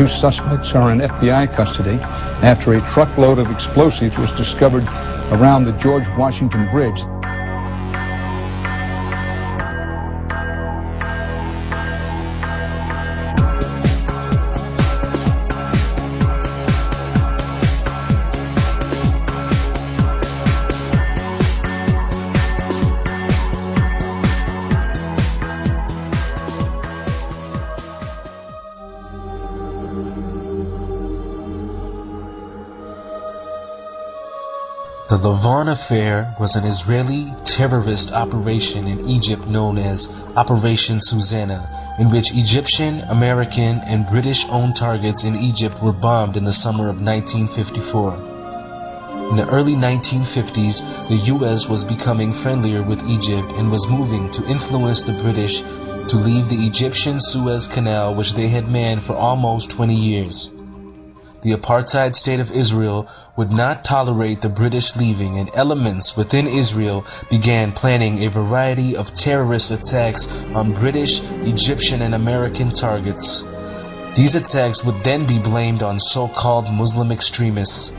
2 suspects are in FBI custody after a truckload of explosives was discovered around the George Washington Bridge. The Lavon Affair was an Israeli terrorist operation in Egypt known as Operation Susanna, in which Egyptian, American, and British-owned targets in Egypt were bombed in the summer of 1954. In the early 1950s, the U.S. was becoming friendlier with Egypt and was moving to influence the British to leave the Egyptian Suez Canal, which they had manned for almost 20 years. The apartheid state of Israel would not tolerate the British leaving, and elements within Israel began planning a variety of terrorist attacks on British, Egyptian, and American targets. These attacks would then be blamed on so-called Muslim extremists.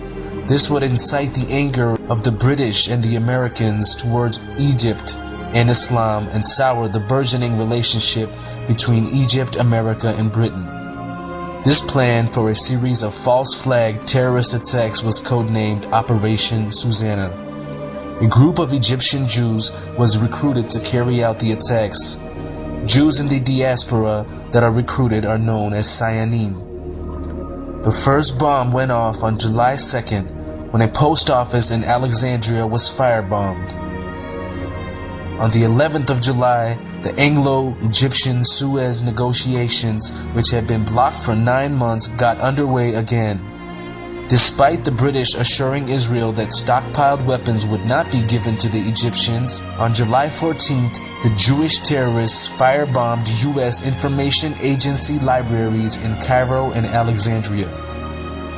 This would incite the anger of the British and the Americans towards Egypt and Islam and sour the burgeoning relationship between Egypt, America, and Britain. This plan for a series of false flag terrorist attacks was codenamed Operation Susanna. A group of Egyptian Jews was recruited to carry out the attacks. Jews in the diaspora that are recruited are known as Sayanim. The first bomb went off on July 2nd when a post office in Alexandria was firebombed. On the 11th of July, the Anglo-Egyptian Suez negotiations, which had been blocked for 9 months, got underway again. Despite the British assuring Israel that stockpiled weapons would not be given to the Egyptians, on July 14th, the Jewish terrorists firebombed U.S. information agency libraries in Cairo and Alexandria.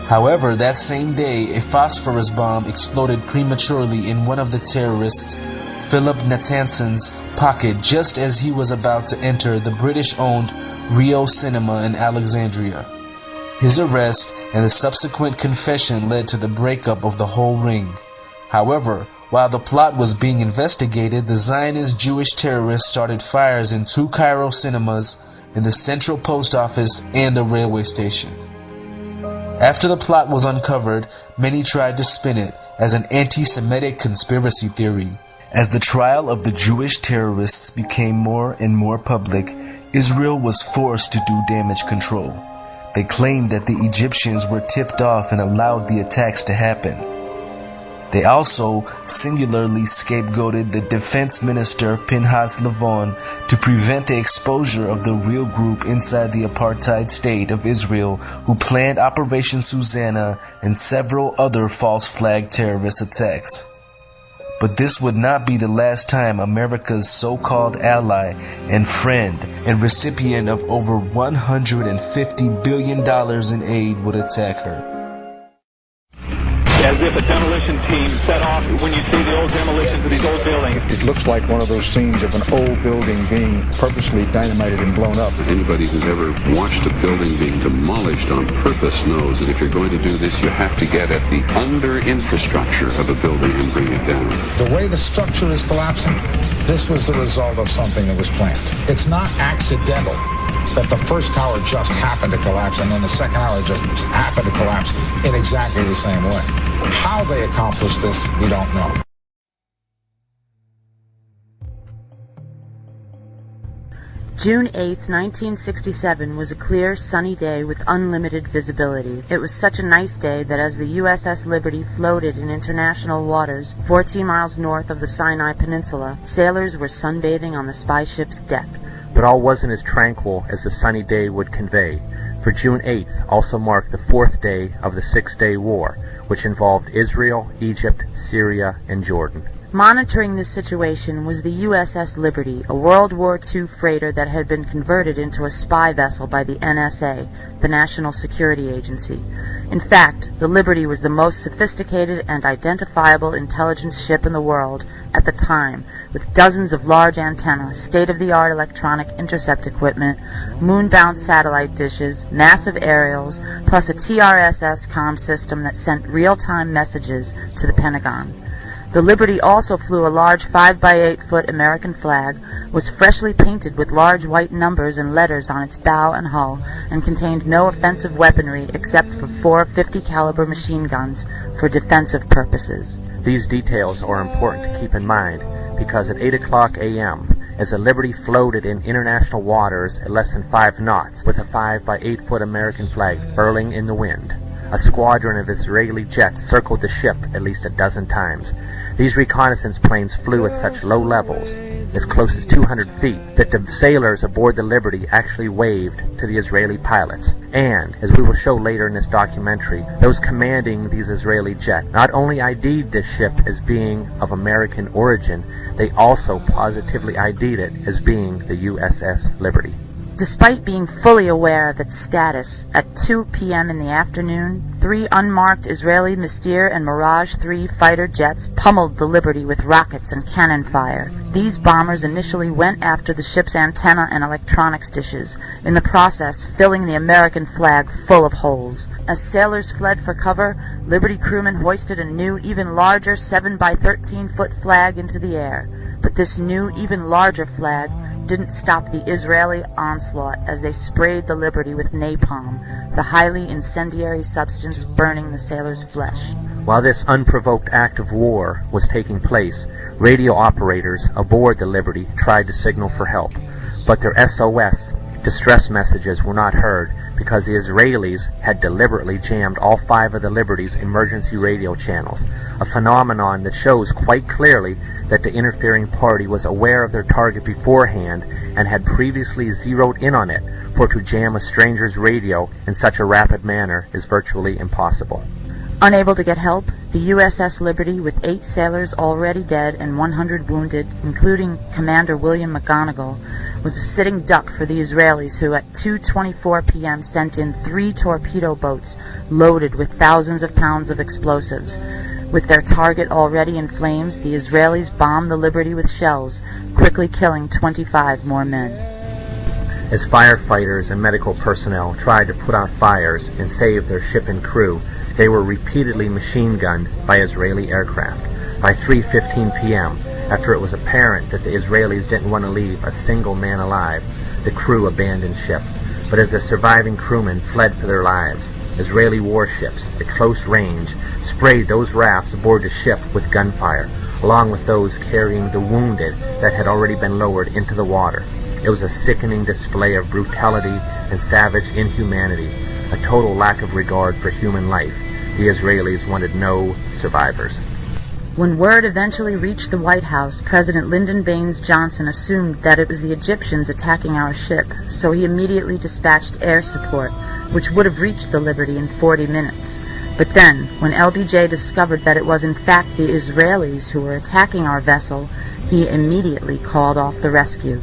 However, that same day, a phosphorus bomb exploded prematurely in one of the terrorists, Philip Natansen's pocket, just as he was about to enter the British-owned Rio Cinema in Alexandria. His arrest and the subsequent confession led to the breakup of the whole ring. However, while the plot was being investigated, the Zionist Jewish terrorists started fires in 2 Cairo cinemas, in the Central Post Office, and the railway station. After the plot was uncovered, many tried to spin it as an anti-Semitic conspiracy theory. As the trial of the Jewish terrorists became more and more public, Israel was forced to do damage control. They claimed that the Egyptians were tipped off and allowed the attacks to happen. They also singularly scapegoated the defense minister Pinhas Lavon to prevent the exposure of the real group inside the apartheid state of Israel who planned Operation Susanna and several other false flag terrorist attacks. But this would not be the last time America's so-called ally and friend and recipient of over $150 billion in aid would attack her. As if a demolition team set off when you see the old demolitions of these old buildings. It looks like one of those scenes of an old building being purposely dynamited and blown up. Anybody who's ever watched a building being demolished on purpose knows that if you're going to do this, you have to get at the under-infrastructure of a building and bring it down. The way the structure is collapsing, this was the result of something that was planned. It's not accidental that the first tower just happened to collapse and then the second tower just happened to collapse in exactly the same way. How they accomplished this, we don't know. June 8, 1967 was a clear, sunny day with unlimited visibility. It was such a nice day that as the USS Liberty floated in international waters 14 miles north of the Sinai Peninsula, sailors were sunbathing on the spy ship's deck. But all wasn't as tranquil as the sunny day would convey, for June 8th also marked the 4th day of the Six-Day War, which involved Israel, Egypt, Syria, and Jordan. Monitoring this situation was the USS Liberty, a World War II freighter that had been converted into a spy vessel by the NSA, the National Security Agency. In fact, the Liberty was the most sophisticated and identifiable intelligence ship in the world at the time, with dozens of large antennas, state-of-the-art electronic intercept equipment, moon-bound satellite dishes, massive aerials, plus a TRSS comm system that sent real-time messages to the Pentagon. The Liberty also flew a large 5-by-8-foot American flag, was freshly painted with large white numbers and letters on its bow and hull, and contained no offensive weaponry except for 4 50-caliber machine guns for defensive purposes. These details are important to keep in mind because at 8 o'clock a.m., as the Liberty floated in international waters at less than 5 knots with a 5-by-8-foot American flag furling in the wind, a squadron of Israeli jets circled the ship at least a dozen times. These reconnaissance planes flew at such low levels, as close as 200 feet, that the sailors aboard the Liberty actually waved to the Israeli pilots. And, as we will show later in this documentary, those commanding these Israeli jets not only ID'd this ship as being of American origin, they also positively ID'd it as being the USS Liberty. Despite being fully aware of its status, at 2 p.m. in the afternoon, 3 unmarked Israeli Mystir and Mirage 3 fighter jets pummeled the Liberty with rockets and cannon fire. These bombers initially went after the ship's antenna and electronics dishes, in the process filling the American flag full of holes. As sailors fled for cover, Liberty crewmen hoisted a new, even larger 7-by-13-foot flag into the air. But this new, even larger flag didn't stop the Israeli onslaught as they sprayed the Liberty with napalm, the highly incendiary substance burning the sailors' flesh. While this unprovoked act of war was taking place, radio operators aboard the Liberty tried to signal for help, but their SOS distress messages were not heard because the Israelis had deliberately jammed all 5 of the Liberty's emergency radio channels, a phenomenon that shows quite clearly that the interfering party was aware of their target beforehand and had previously zeroed in on it, for to jam a stranger's radio in such a rapid manner is virtually impossible. Unable to get help, the USS Liberty, with 8 sailors already dead and 100 wounded, including Commander William McGonigal, was a sitting duck for the Israelis, who at 2:24 p.m. sent in 3 torpedo boats loaded with thousands of pounds of explosives. With their target already in flames, the Israelis bombed the Liberty with shells, quickly killing 25 more men. As firefighters and medical personnel tried to put out fires and save their ship and crew, they were repeatedly machine-gunned by Israeli aircraft. By 3:15 p.m., after it was apparent that the Israelis didn't want to leave a single man alive, the crew abandoned ship. But as the surviving crewmen fled for their lives, Israeli warships at close range sprayed those rafts aboard the ship with gunfire, along with those carrying the wounded that had already been lowered into the water. It was a sickening display of brutality and savage inhumanity, a total lack of regard for human life. The Israelis wanted no survivors. When word eventually reached the White House, President Lyndon Baines Johnson assumed that it was the Egyptians attacking our ship, so he immediately dispatched air support, which would have reached the Liberty in 40 minutes. But then, when LBJ discovered that it was in fact the Israelis who were attacking our vessel, he immediately called off the rescue.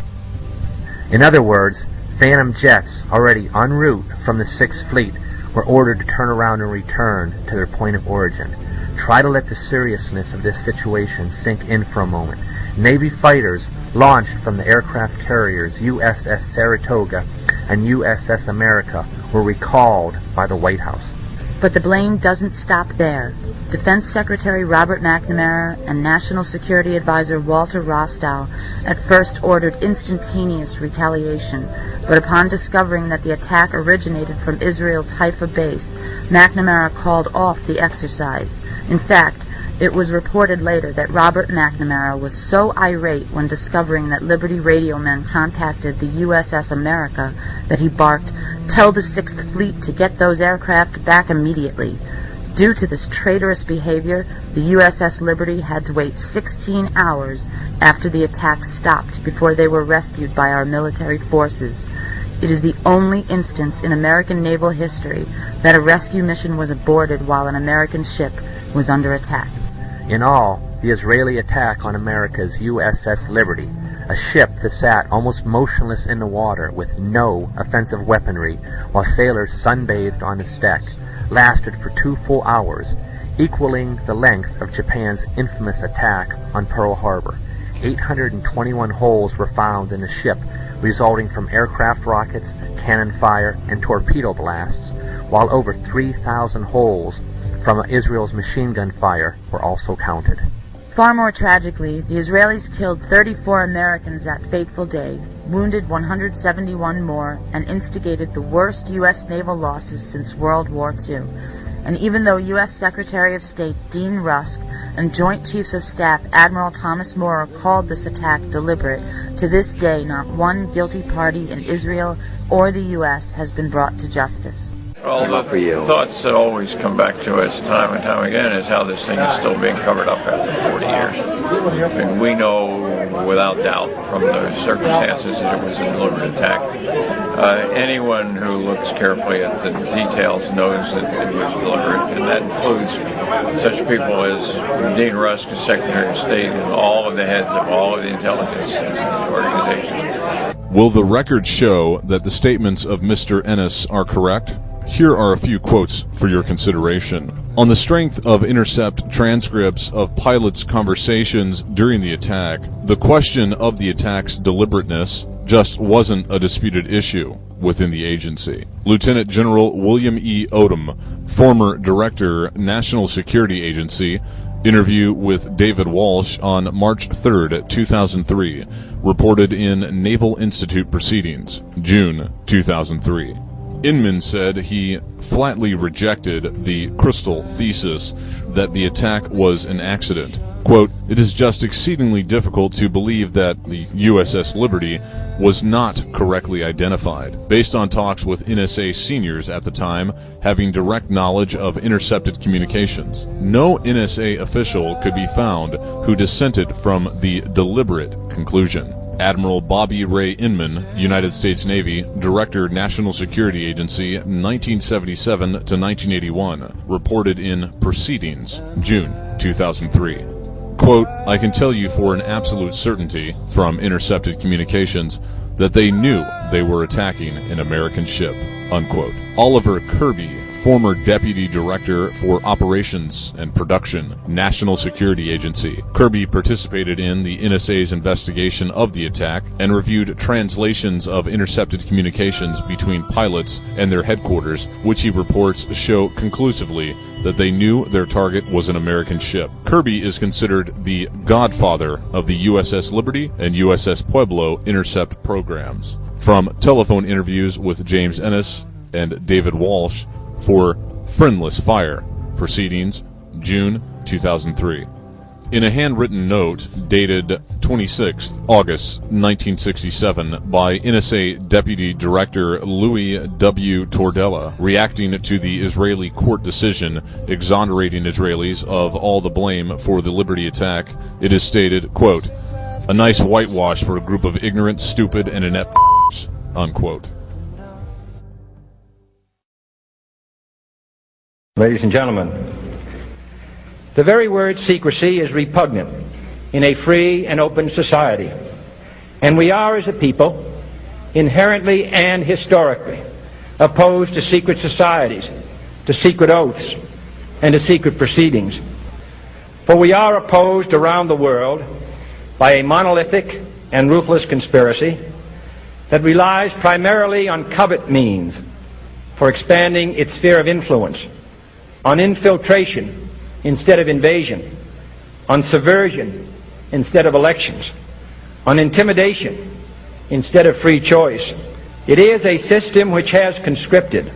In other words, Phantom jets already en route from the 6th Fleet were ordered to turn around and return to their point of origin. Try to let the seriousness of this situation sink in for a moment. Navy fighters launched from the aircraft carriers USS Saratoga and USS America were recalled by the White House. But the blame doesn't stop there. Defense Secretary Robert McNamara and National Security Advisor Walter Rostow at first ordered instantaneous retaliation, but upon discovering that the attack originated from Israel's Haifa base, McNamara called off the exercise. In fact, it was reported later that Robert McNamara was so irate when discovering that Liberty radio men contacted the USS America that he barked, "Tell the 6th Fleet to get those aircraft back immediately." Due to this traitorous behavior, the USS Liberty had to wait 16 hours after the attack stopped before they were rescued by our military forces. It is the only instance in American naval history that a rescue mission was aborted while an American ship was under attack. In all, the Israeli attack on America's USS Liberty, a ship that sat almost motionless in the water with no offensive weaponry while sailors sunbathed on its deck, lasted for 2 full hours, equaling the length of Japan's infamous attack on Pearl Harbor. 821 holes were found in the ship, resulting from aircraft rockets, cannon fire, and torpedo blasts, while over 3,000 holes from Israel's machine gun fire were also counted. Far more tragically, the Israelis killed 34 Americans that fateful day, wounded 171 more, and instigated the worst U.S. naval losses since World War II. And even though U.S. Secretary of State Dean Rusk and Joint Chiefs of Staff Admiral Thomas Moore called this attack deliberate, to this day not one guilty party in Israel or the U.S. has been brought to justice. Well, the thoughts that always come back to us time and time again is how this thing is still being covered up after 40 years. And we know without doubt from the circumstances that it was a deliberate attack. Anyone who looks carefully at the details knows that it was deliberate, and that includes such people as Dean Rusk, as Secretary of State, and all of the heads of all of the intelligence organizations. Will the record show that the statements of Mr. Ennis are correct? Here are a few quotes for your consideration. On the strength of intercept transcripts of pilots' conversations during the attack, the question of the attack's deliberateness just wasn't a disputed issue within the agency. Lieutenant General William E. Odom, former Director, National Security Agency, interview with David Walsh on March 3, 2003, reported in Naval Institute Proceedings, June 2003. Inman said he flatly rejected the Crystal thesis that the attack was an accident. Quote, "It is just exceedingly difficult to believe that the USS Liberty was not correctly identified, based on talks with NSA seniors at the time having direct knowledge of intercepted communications. No NSA official could be found who dissented from the deliberate conclusion." Admiral Bobby Ray Inman, United States Navy, Director, National Security Agency, 1977 to 1981, reported in Proceedings, June 2003. Quote, "I can tell you for an absolute certainty from intercepted communications that they knew they were attacking an American ship." Unquote. Oliver Kirby, former Deputy Director for Operations and Production, National Security Agency. Kirby participated in the NSA's investigation of the attack and reviewed translations of intercepted communications between pilots and their headquarters, which he reports show conclusively that they knew their target was an American ship. Kirby is considered the godfather of the USS Liberty and USS Pueblo intercept programs. From telephone interviews with James Ennis and David Walsh for Friendless Fire, Proceedings, June 2003. In a handwritten note dated 26 August 1967 by NSA Deputy Director Louis W. Tordella, reacting to the Israeli court decision exonerating Israelis of all the blame for the Liberty attack, it is stated, quote, "A nice whitewash for a group of ignorant, stupid, and inept unquote. Ladies and gentlemen, the very word secrecy is repugnant in a free and open society, and we are, as a people, inherently and historically opposed to secret societies, to secret oaths, and to secret proceedings. For we are opposed around the world by a monolithic and ruthless conspiracy that relies primarily on covert means for expanding its sphere of influence, on infiltration instead of invasion, on subversion instead of elections, on intimidation instead of free choice. It is a system which has conscripted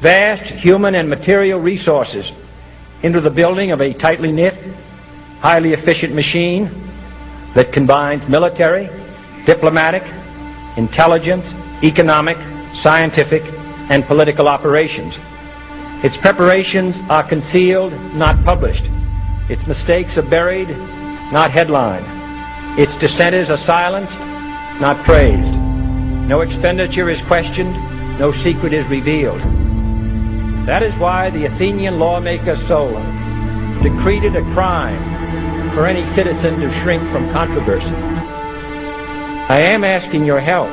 vast human and material resources into the building of a tightly knit, highly efficient machine that combines military, diplomatic, intelligence, economic, scientific, and political operations. Its preparations are concealed, not published. Its mistakes are buried, not headlined. Its dissenters are silenced, not praised. No expenditure is questioned, no secret is revealed. That is why the Athenian lawmaker Solon decreed it a crime for any citizen to shrink from controversy. I am asking your help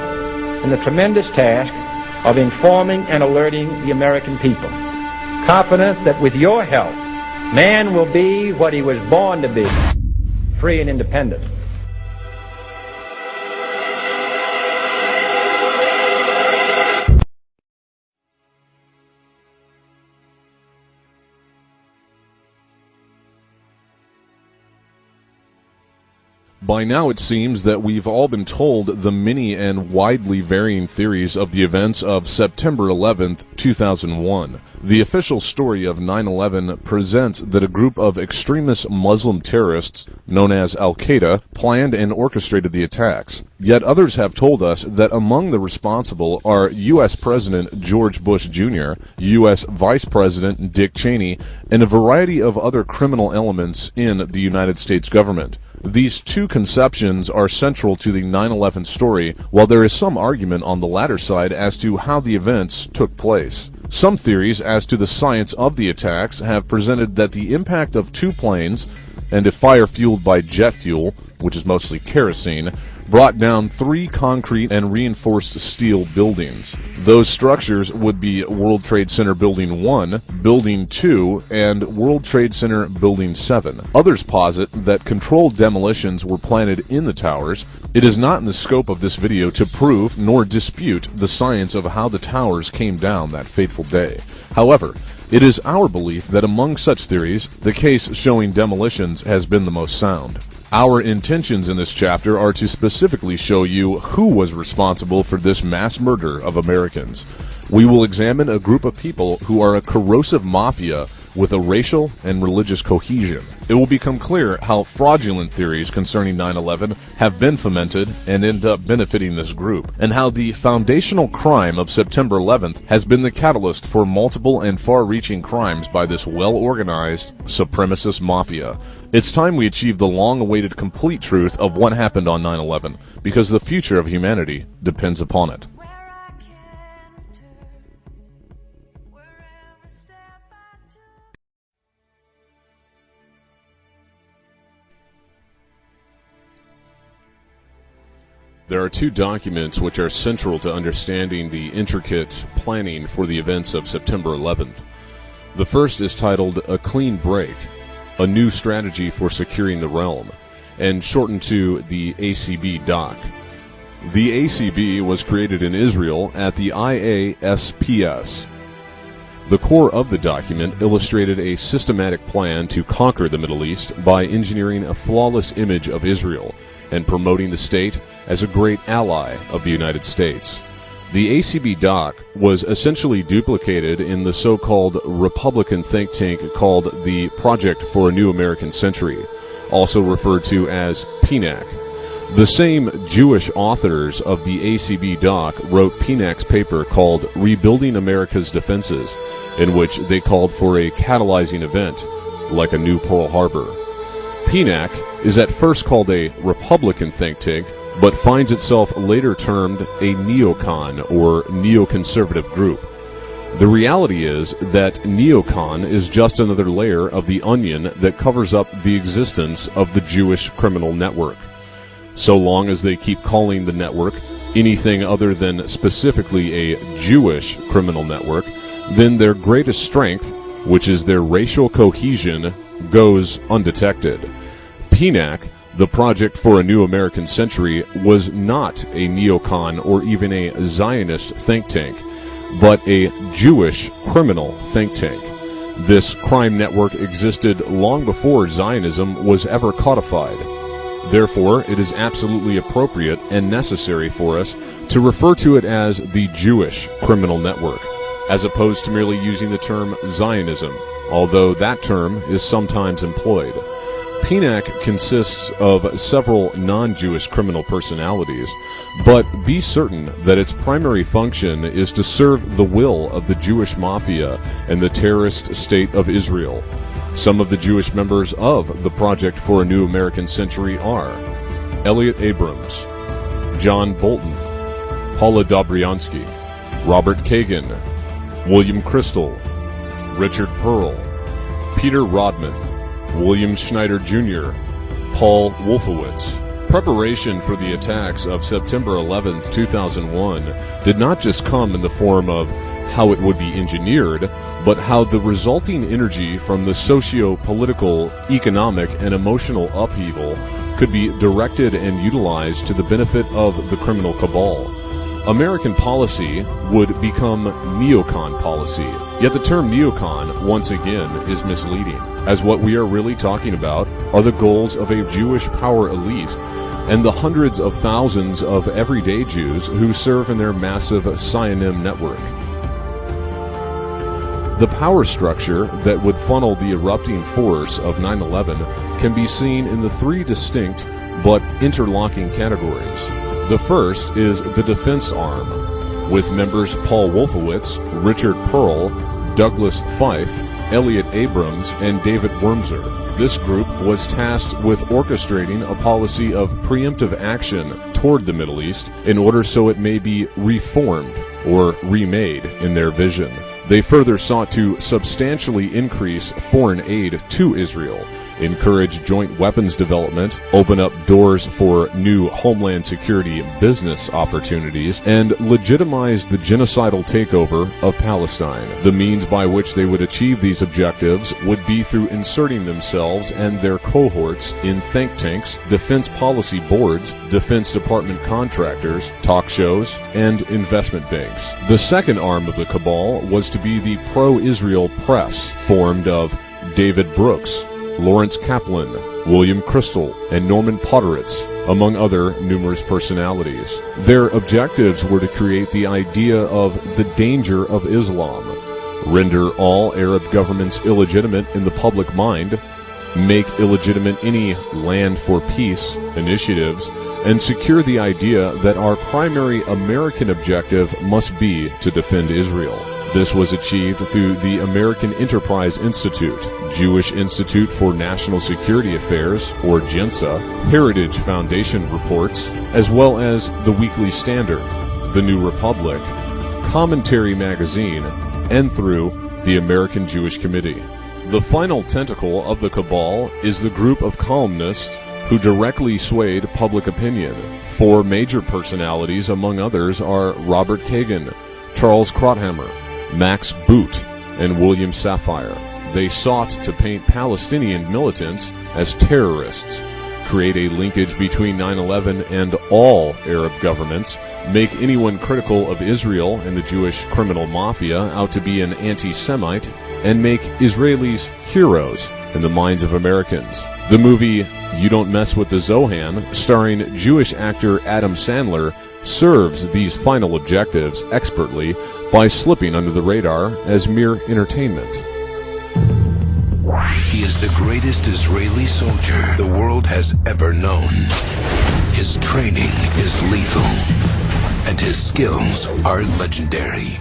in the tremendous task of informing and alerting the American people, confident that with your help, man will be what he was born to be, free and independent. By now it seems that we've all been told the many and widely varying theories of the events of September 11th, 2001. The official story of 9/11 presents that a group of extremist Muslim terrorists, known as Al-Qaeda, planned and orchestrated the attacks. Yet others have told us that among the responsible are U.S. President George Bush Jr., U.S. Vice President Dick Cheney, and a variety of other criminal elements in the United States government. These two conceptions are central to the 9/11 story, while there is some argument on the latter side as to how the events took place. Some theories as to the science of the attacks have presented that the impact of two planes and a fire fueled by jet fuel, which is mostly kerosene, brought down 3 concrete and reinforced steel buildings. Those structures would be World Trade Center Building 1, Building 2, and World Trade Center Building 7. Others posit that controlled demolitions were planted in the towers. It is not in the scope of this video to prove nor dispute the science of how the towers came down that fateful day. However, it is our belief that among such theories, the case showing demolitions has been the most sound. Our intentions in this chapter are to specifically show you who was responsible for this mass murder of Americans. We will examine a group of people who are a corrosive mafia with a racial and religious cohesion. It will become clear how fraudulent theories concerning 9/11 have been fomented and end up benefiting this group, and how the foundational crime of September 11th has been the catalyst for multiple and far-reaching crimes by this well-organized, supremacist mafia. It's time we achieve the long-awaited complete truth of what happened on 9/11, because the future of humanity depends upon it. There are 2 documents which are central to understanding the intricate planning for the events of September 11th. The first is titled A Clean Break, a New Strategy for Securing the Realm, and shortened to the ACB Doc. The ACB was created in Israel at the IASPS. The core of the document illustrated a systematic plan to conquer the Middle East by engineering a flawless image of Israel and promoting the state as a great ally of the United States. The ACB Doc was essentially duplicated in the so-called Republican think tank called the Project for a New American Century, also referred to as PNAC. The same Jewish authors of the ACB Doc wrote PNAC's paper called Rebuilding America's Defenses, in which they called for a catalyzing event, like a new Pearl Harbor. PNAC is at first called a Republican think tank, but finds itself later termed a neocon or neoconservative group. The reality is that neocon is just another layer of the onion that covers up the existence of the Jewish criminal network. So long as they keep calling the network anything other than specifically a Jewish criminal network, then their greatest strength, which is their racial cohesion, goes undetected. PNAC, the Project for a New American Century, was not a neocon or even a Zionist think tank, but a Jewish criminal think tank. This crime network existed long before Zionism was ever codified. Therefore, it is absolutely appropriate and necessary for us to refer to it as the Jewish criminal network, as opposed to merely using the term Zionism, although that term is sometimes employed. PNAC consists of several non-Jewish criminal personalities, but be certain that its primary function is to serve the will of the Jewish mafia and the terrorist state of Israel. Some of the Jewish members of the Project for a New American Century are Elliot Abrams, John Bolton, Paula Dobriansky, Robert Kagan, William Crystal, Richard Pearl, Peter Rodman, William Schneider Jr., Paul Wolfowitz. Preparation for the attacks of September 11, 2001 did not just come in the form of how it would be engineered, but how the resulting energy from the socio-political, economic, and emotional upheaval could be directed and utilized to the benefit of the criminal cabal. American policy would become neocon policy. Yet the term neocon, once again, is misleading, as what we are really talking about are the goals of a Jewish power elite and the hundreds of thousands of everyday Jews who serve in their massive Sionim network. The power structure that would funnel the erupting force of 9/11 can be seen in the three distinct but interlocking categories. The first is the defense arm, with members Paul Wolfowitz, Richard Pearl, Douglas Fife, Elliot Abrams, and David Wormser. This group was tasked with orchestrating a policy of preemptive action toward the Middle East in order so it may be reformed or remade in their vision. They further sought to substantially increase foreign aid to Israel, encourage joint weapons development, open up doors for new homeland security business opportunities, and legitimize the genocidal takeover of Palestine. The means by which they would achieve these objectives would be through inserting themselves and their cohorts in think tanks, defense policy boards, Defense Department contractors, talk shows, and investment banks. The second arm of the cabal was to be the pro-Israel press, formed of David Brooks, Lawrence Kaplan, William Kristol, and Norman Podhoretz, among other numerous personalities. Their objectives were to create the idea of the danger of Islam, render all Arab governments illegitimate in the public mind, make illegitimate any land for peace initiatives, and secure the idea that our primary American objective must be to defend Israel. This was achieved through the American Enterprise Institute, Jewish Institute for National Security Affairs, or JINSA, Heritage Foundation reports, as well as the Weekly Standard, the New Republic, Commentary Magazine, and through the American Jewish Committee. The final tentacle of the cabal is the group of columnists who directly swayed public opinion. Four major personalities, among others, are Robert Kagan, Charles Krauthammer, Max Boot, and William Safire. They sought to paint Palestinian militants as terrorists, create a linkage between 9/11 and all Arab governments, make anyone critical of Israel and the Jewish criminal mafia out to be an anti-Semite, and make Israelis heroes in the minds of Americans. The movie You Don't Mess with the Zohan, starring Jewish actor Adam Sandler, serves these final objectives expertly by slipping under the radar as mere entertainment. He is the greatest Israeli soldier the world has ever known. His training is lethal, and his skills are legendary.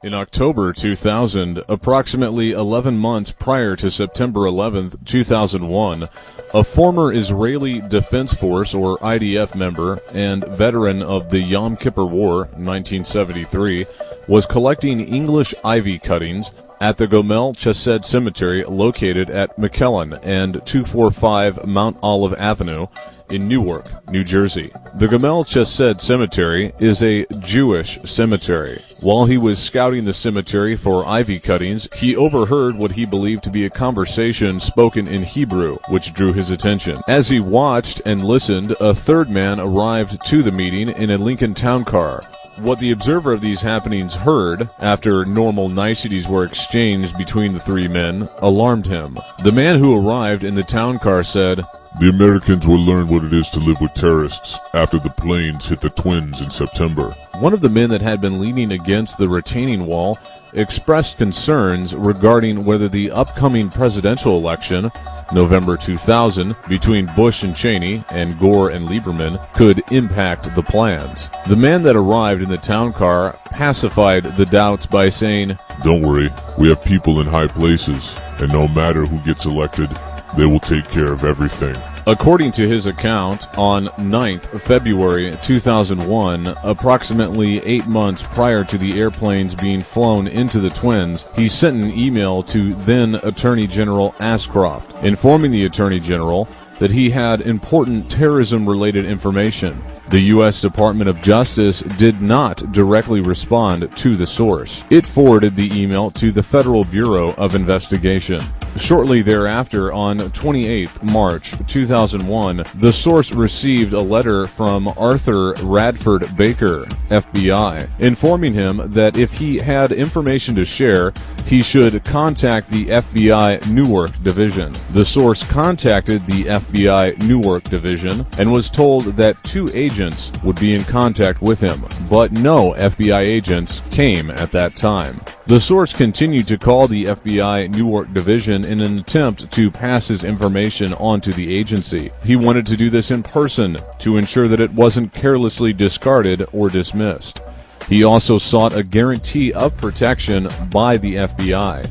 In October 2000, approximately 11 months prior to September 11, 2001, a former Israeli Defense Force, or IDF member, and veteran of the Yom Kippur War, 1973, was collecting English ivy cuttings at the Gomel Chesed Cemetery located at McKellen and 245 Mount Olive Avenue in Newark, New Jersey. The Gomel Chesed Cemetery is a Jewish cemetery. While he was scouting the cemetery for ivy cuttings, he overheard what he believed to be a conversation spoken in Hebrew, which drew his attention. As he watched and listened, a third man arrived to the meeting in a Lincoln Town Car. What the observer of these happenings heard, after normal niceties were exchanged between the three men, alarmed him. The man who arrived in the town car said, "The Americans will learn what it is to live with terrorists after the planes hit the Twins in September." One of the men that had been leaning against the retaining wall expressed concerns regarding whether the upcoming presidential election, November 2000, between Bush and Cheney and Gore and Lieberman could impact the plans. The man that arrived in the town car pacified the doubts by saying, "Don't worry, we have people in high places, and no matter who gets elected, they will take care of everything." According to his account, on 9th February 2001, approximately 8 months prior to the airplanes being flown into the Twins, he sent an email to then Attorney General Ashcroft, informing the Attorney General that he had important terrorism-related information. The U.S. Department of Justice did not directly respond to the source. It forwarded the email to the Federal Bureau of Investigation. Shortly thereafter, on 28th March 2001, the source received a letter from Arthur Radford Baker, FBI, informing him that if he had information to share, he should contact the FBI Newark Division. The source contacted the FBI Newark Division and was told that 2 agents would be in contact with him, but no FBI agents came at that time. The source continued to call the FBI Newark Division in an attempt to pass his information on to the agency. He wanted to do this in person to ensure that it wasn't carelessly discarded or dismissed. He also sought a guarantee of protection by the FBI.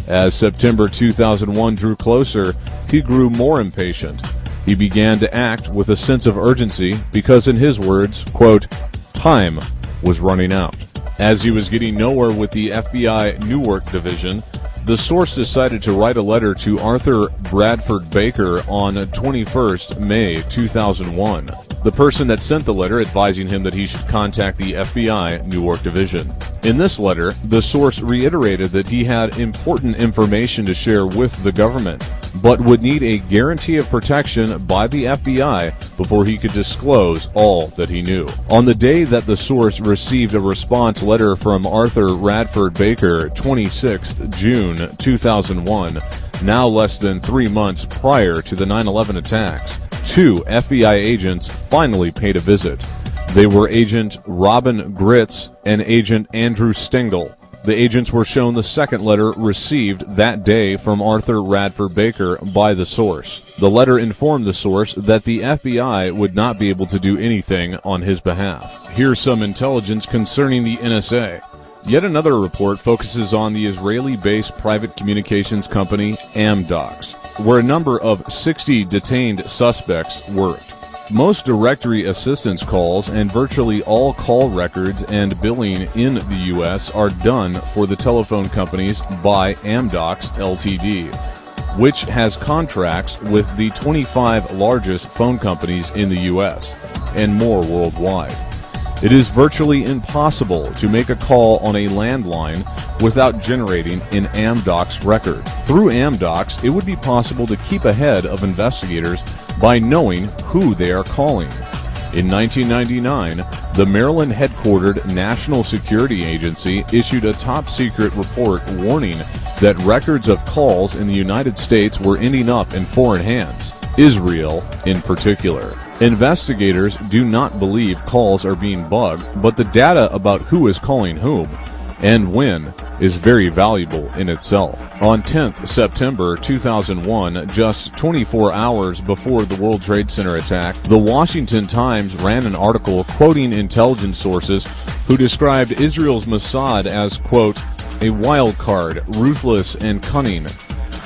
As September 2001 drew closer, he grew more impatient. He began to act with a sense of urgency because, in his words, quote, time was running out. As he was getting nowhere with the FBI Newark Division, the source decided to write a letter to Arthur Bradford Baker on 21st May 2001. The person that sent the letter advising him that he should contact the FBI Newark Division. In this letter, the source reiterated that he had important information to share with the government, but would need a guarantee of protection by the FBI before he could disclose all that he knew. On the day that the source received a response letter from Arthur Radford Baker, 26th June 2001, now less than 3 months prior to the 9/11 attacks, 2 FBI agents finally paid a visit. They were Agent Robin Gritz and Agent Andrew Stengel. The agents were shown the second letter received that day from Arthur Radford Baker by the source. The letter informed the source that the FBI would not be able to do anything on his behalf. Here's some intelligence concerning the NSA. Yet another report focuses on the Israeli-based private communications company Amdocs, where a number of 60 detained suspects worked. Most directory assistance calls and virtually all call records and billing in the U.S. are done for the telephone companies by Amdocs Ltd., which has contracts with the 25 largest phone companies in the U.S. and more worldwide. It is virtually impossible to make a call on a landline without generating an Amdocs record. Through Amdocs, it would be possible to keep ahead of investigators by knowing who they are calling. In 1999, the Maryland-headquartered National Security Agency issued a top-secret report warning that records of calls in the United States were ending up in foreign hands, Israel in particular. Investigators do not believe calls are being bugged, but the data about who is calling whom and when is very valuable in itself. On 10th September 2001, just 24 hours before the World Trade Center attack, the Washington Times ran an article quoting intelligence sources who described Israel's Mossad as, quote, a wild card, ruthless and cunning,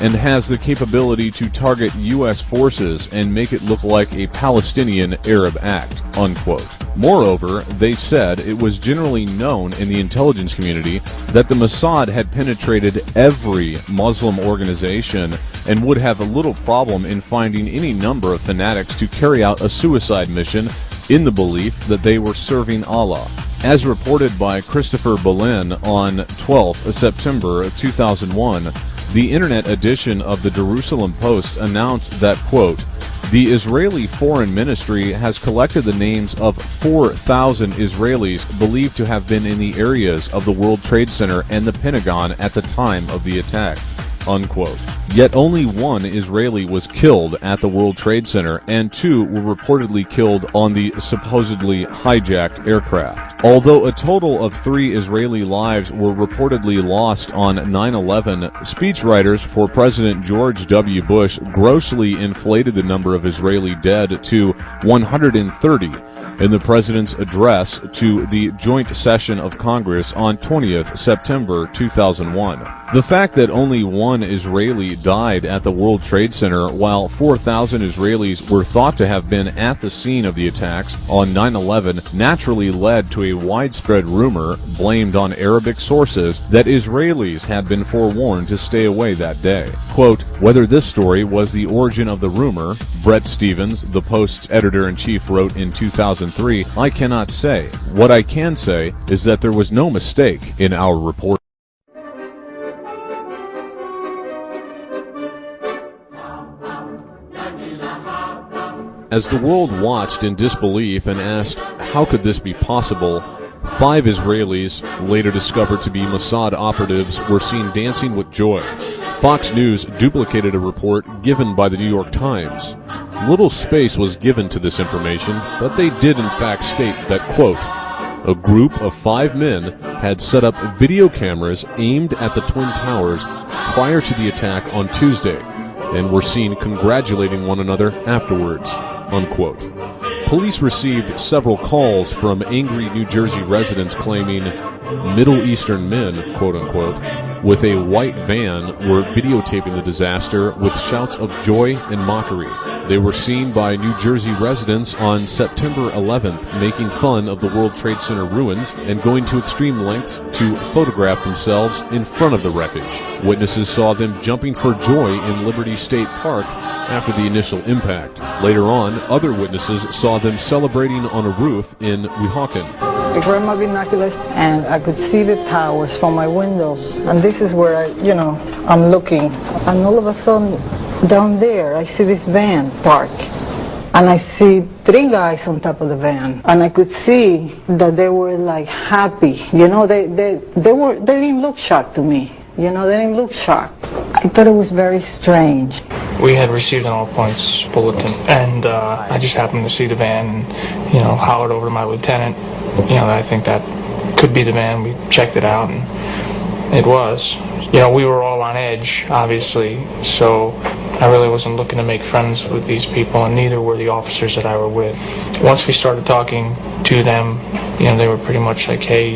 and has the capability to target U.S. forces and make it look like a Palestinian Arab act, unquote. Moreover, they said it was generally known in the intelligence community that the Mossad had penetrated every Muslim organization and would have a little problem in finding any number of fanatics to carry out a suicide mission in the belief that they were serving Allah. As reported by Christopher Bolen on 12th September 2001, the internet edition of the Jerusalem Post announced that, quote, the Israeli Foreign Ministry has collected the names of 4,000 Israelis believed to have been in the areas of the World Trade Center and the Pentagon at the time of the attack, unquote. Yet only 1 Israeli was killed at the World Trade Center, and 2 were reportedly killed on the supposedly hijacked aircraft. Although a total of 3 Israeli lives were reportedly lost on 9/11, speechwriters for President George W. Bush grossly inflated the number of Israeli dead to 130 in the president's address to the joint session of Congress on 20th September 2001. The fact that only 1 Israeli died at the World Trade Center, while 4,000 Israelis were thought to have been at the scene of the attacks on 9/11, naturally led to a widespread rumor blamed on Arabic sources that Israelis had been forewarned to stay away that day. Quote, whether this story was the origin of the rumor, Brett Stevens, the Post's editor-in-chief, wrote in 2003, I cannot say. What I can say is that there was no mistake in our report. As the world watched in disbelief and asked, how could this be possible, 5 Israelis, later discovered to be Mossad operatives, were seen dancing with joy. Fox News duplicated a report given by the New York Times. Little space was given to this information, but they did in fact state that, quote, a group of 5 men had set up video cameras aimed at the Twin Towers prior to the attack on Tuesday and were seen congratulating one another afterwards, unquote. Police received several calls from angry New Jersey residents claiming Middle Eastern men, quote-unquote, with a white van were videotaping the disaster with shouts of joy and mockery. They were seen by New Jersey residents on September 11th making fun of the World Trade Center ruins and going to extreme lengths to photograph themselves in front of the wreckage. Witnesses saw them jumping for joy in Liberty State Park after the initial impact. Later on, other witnesses saw them celebrating on a roof in Weehawken. I grabbed my binoculars and I could see the towers from my windows. And this is where I'm looking. And all of a sudden, down there, I see this van parked. And I see 3 guys on top of the van. And I could see that they were like happy. They didn't look shocked to me. They didn't look shocked. I thought it was very strange. We had received an all-points bulletin, and I just happened to see the van and, hollered over to my lieutenant. I think that could be the van. We checked it out, and it was. We were all on edge, obviously, so I really wasn't looking to make friends with these people, and neither were the officers that I were with. Once we started talking to them, they were pretty much like, hey,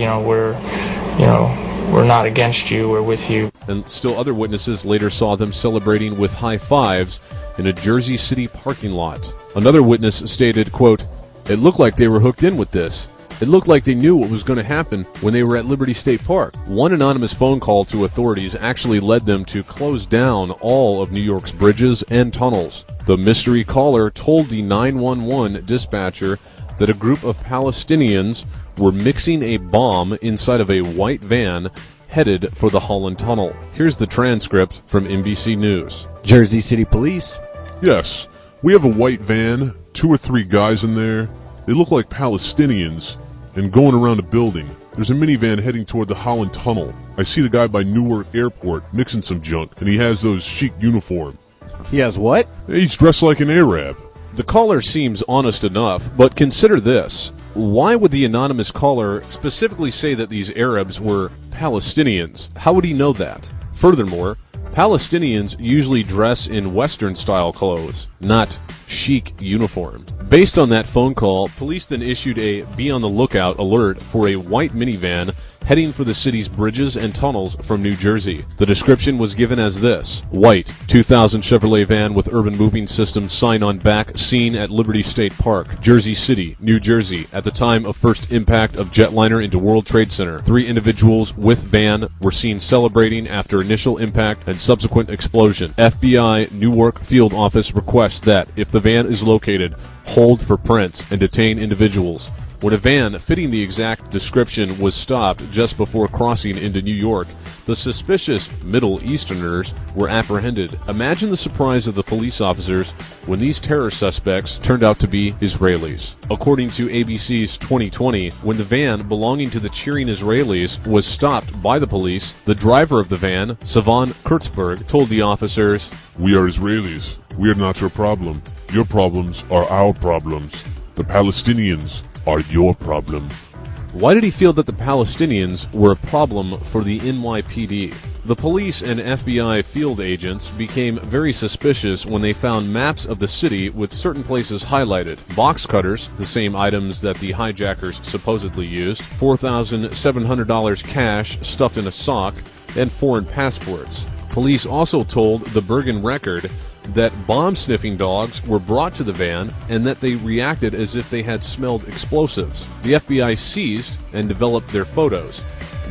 we're not against you, we're with you. And still other witnesses later saw them celebrating with high fives in a Jersey City parking lot. Another witness stated, quote, it looked like they were hooked in with this. It looked like they knew what was going to happen when they were at Liberty State Park. One anonymous phone call to authorities actually led them to close down all of New York's bridges and tunnels. The mystery caller told the 911 dispatcher that a group of Palestinians were mixing a bomb inside of a white van headed for the Holland Tunnel. Here's the transcript from NBC News. Jersey City Police. Yes, we have a white van, 2 or 3 guys in there. They look like Palestinians and going around a building. There's a minivan heading toward the Holland Tunnel. I see the guy by Newark Airport mixing some junk, and he has those chic uniform. He has what? He's dressed like an Arab. The caller seems honest enough, but consider this. Why would the anonymous caller specifically say that these Arabs were Palestinians? How would he know that? Furthermore, Palestinians usually dress in Western-style clothes, not chic uniforms. Based on that phone call, police then issued a be-on-the-lookout alert for a white minivan heading for the city's bridges and tunnels from New Jersey. The description was given as this: white, 2000 Chevrolet van with urban moving system sign on back, seen at Liberty State Park, Jersey City, New Jersey, at the time of first impact of jetliner into World Trade Center. 3 individuals with van were seen celebrating after initial impact and subsequent explosion. FBI Newark Field Office requests that, if the van is located, hold for prints and detain individuals. When a van fitting the exact description was stopped just before crossing into New York, the suspicious Middle Easterners were apprehended. Imagine the surprise of the police officers when these terror suspects turned out to be Israelis. According to ABC's 2020, when the van belonging to the cheering Israelis was stopped by the police, the driver of the van, Savan Kurtzberg, told the officers, "We are Israelis. We are not your problem. Your problems are our problems. The Palestinians are your problem." Why did he feel that the Palestinians were a problem for the NYPD? The police and FBI field agents became very suspicious when they found maps of the city with certain places highlighted. Box cutters, the same items that the hijackers supposedly used, $4,700 cash stuffed in a sock, and foreign passports. Police also told the Bergen Record that bomb-sniffing dogs were brought to the van and that they reacted as if they had smelled explosives. The FBI seized and developed their photos,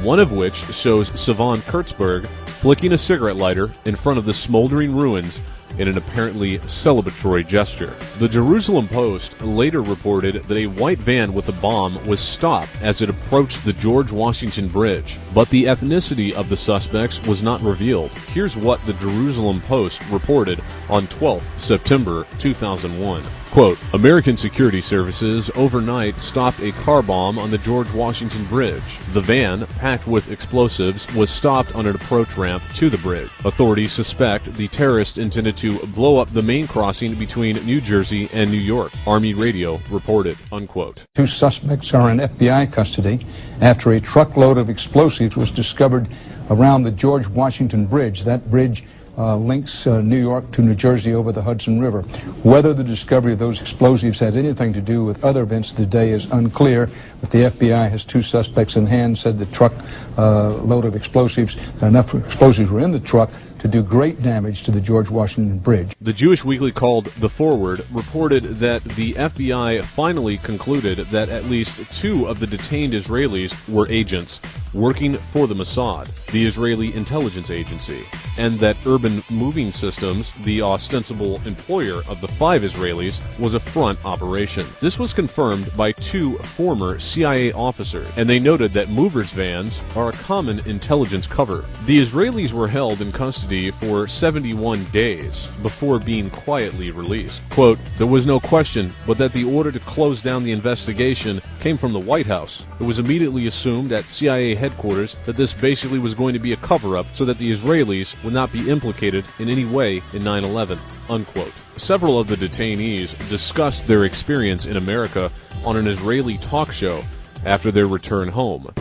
one of which shows Sivan Kurtzberg flicking a cigarette lighter in front of the smoldering ruins in an apparently celebratory gesture. The Jerusalem Post later reported that a white van with a bomb was stopped as it approached the George Washington Bridge, but the ethnicity of the suspects was not revealed. Here's what the Jerusalem Post reported on 12th September 2001. Quote, American security services overnight stopped a car bomb on the George Washington Bridge. The van, packed with explosives, was stopped on an approach ramp to the bridge. Authorities suspect the terrorists intended to blow up the main crossing between New Jersey and New York, Army Radio reported, unquote. 2 suspects are in FBI custody after a truckload of explosives was discovered around the George Washington Bridge. That bridge links New York to New Jersey over the Hudson River. Whether the discovery of those explosives has anything to do with other events today is unclear, but the FBI has 2 suspects in hand, said the truck load of explosives, enough explosives were in the truck to do great damage to the George Washington Bridge. The Jewish Weekly called The Forward reported that the FBI finally concluded that at least 2 of the detained Israelis were agents working for the Mossad, the Israeli intelligence agency, and that Urban Moving Systems, the ostensible employer of the 5 Israelis, was a front operation. This was confirmed by 2 former CIA officers, and they noted that movers' vans are a common intelligence cover. The Israelis were held in custody for 71 days before being quietly released. Quote, there was no question but that the order to close down the investigation came from the White House. It was immediately assumed at CIA headquarters that this basically was going to be a cover-up so that the Israelis would not be implicated in any way in 9/11, unquote. Several of the detainees discussed their experience in America on an Israeli talk show after their return home.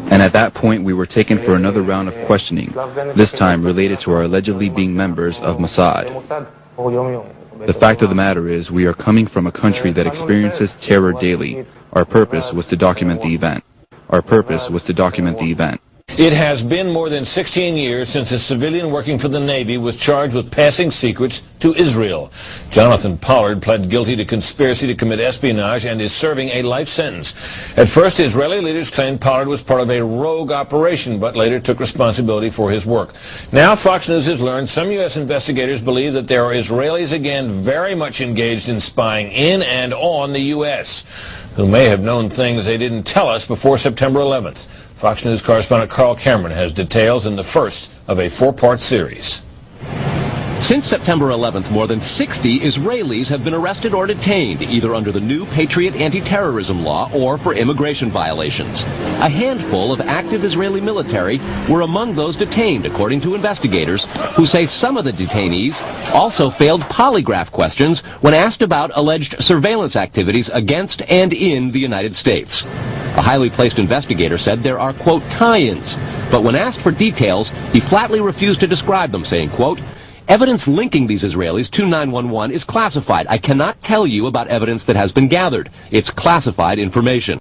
And at that point we were taken for another round of questioning, this time related to our allegedly being members of Mossad. The fact of the matter is we are coming from a country that experiences terror daily. Our purpose was to document the event. It has been more than 16 years since a civilian working for the Navy was charged with passing secrets to Israel. Jonathan Pollard pled guilty to conspiracy to commit espionage and is serving a life sentence. At first, Israeli leaders claimed Pollard was part of a rogue operation, but later took responsibility for his work. Now, Fox News has learned some U.S. investigators believe that there are Israelis again very much engaged in spying in and on the U.S., who may have known things they didn't tell us before September 11th. Fox News correspondent Carl Cameron has details in the first of a 4-part series. Since September 11th, more than 60 Israelis have been arrested or detained, either under the new Patriot anti-terrorism law or for immigration violations. A handful of active Israeli military were among those detained, according to investigators, who say some of the detainees also failed polygraph questions when asked about alleged surveillance activities against and in the United States. A highly placed investigator said there are, quote, tie-ins, but when asked for details, he flatly refused to describe them, saying, quote, evidence linking these Israelis to 911 is classified. I cannot tell you about evidence that has been gathered. It's classified information.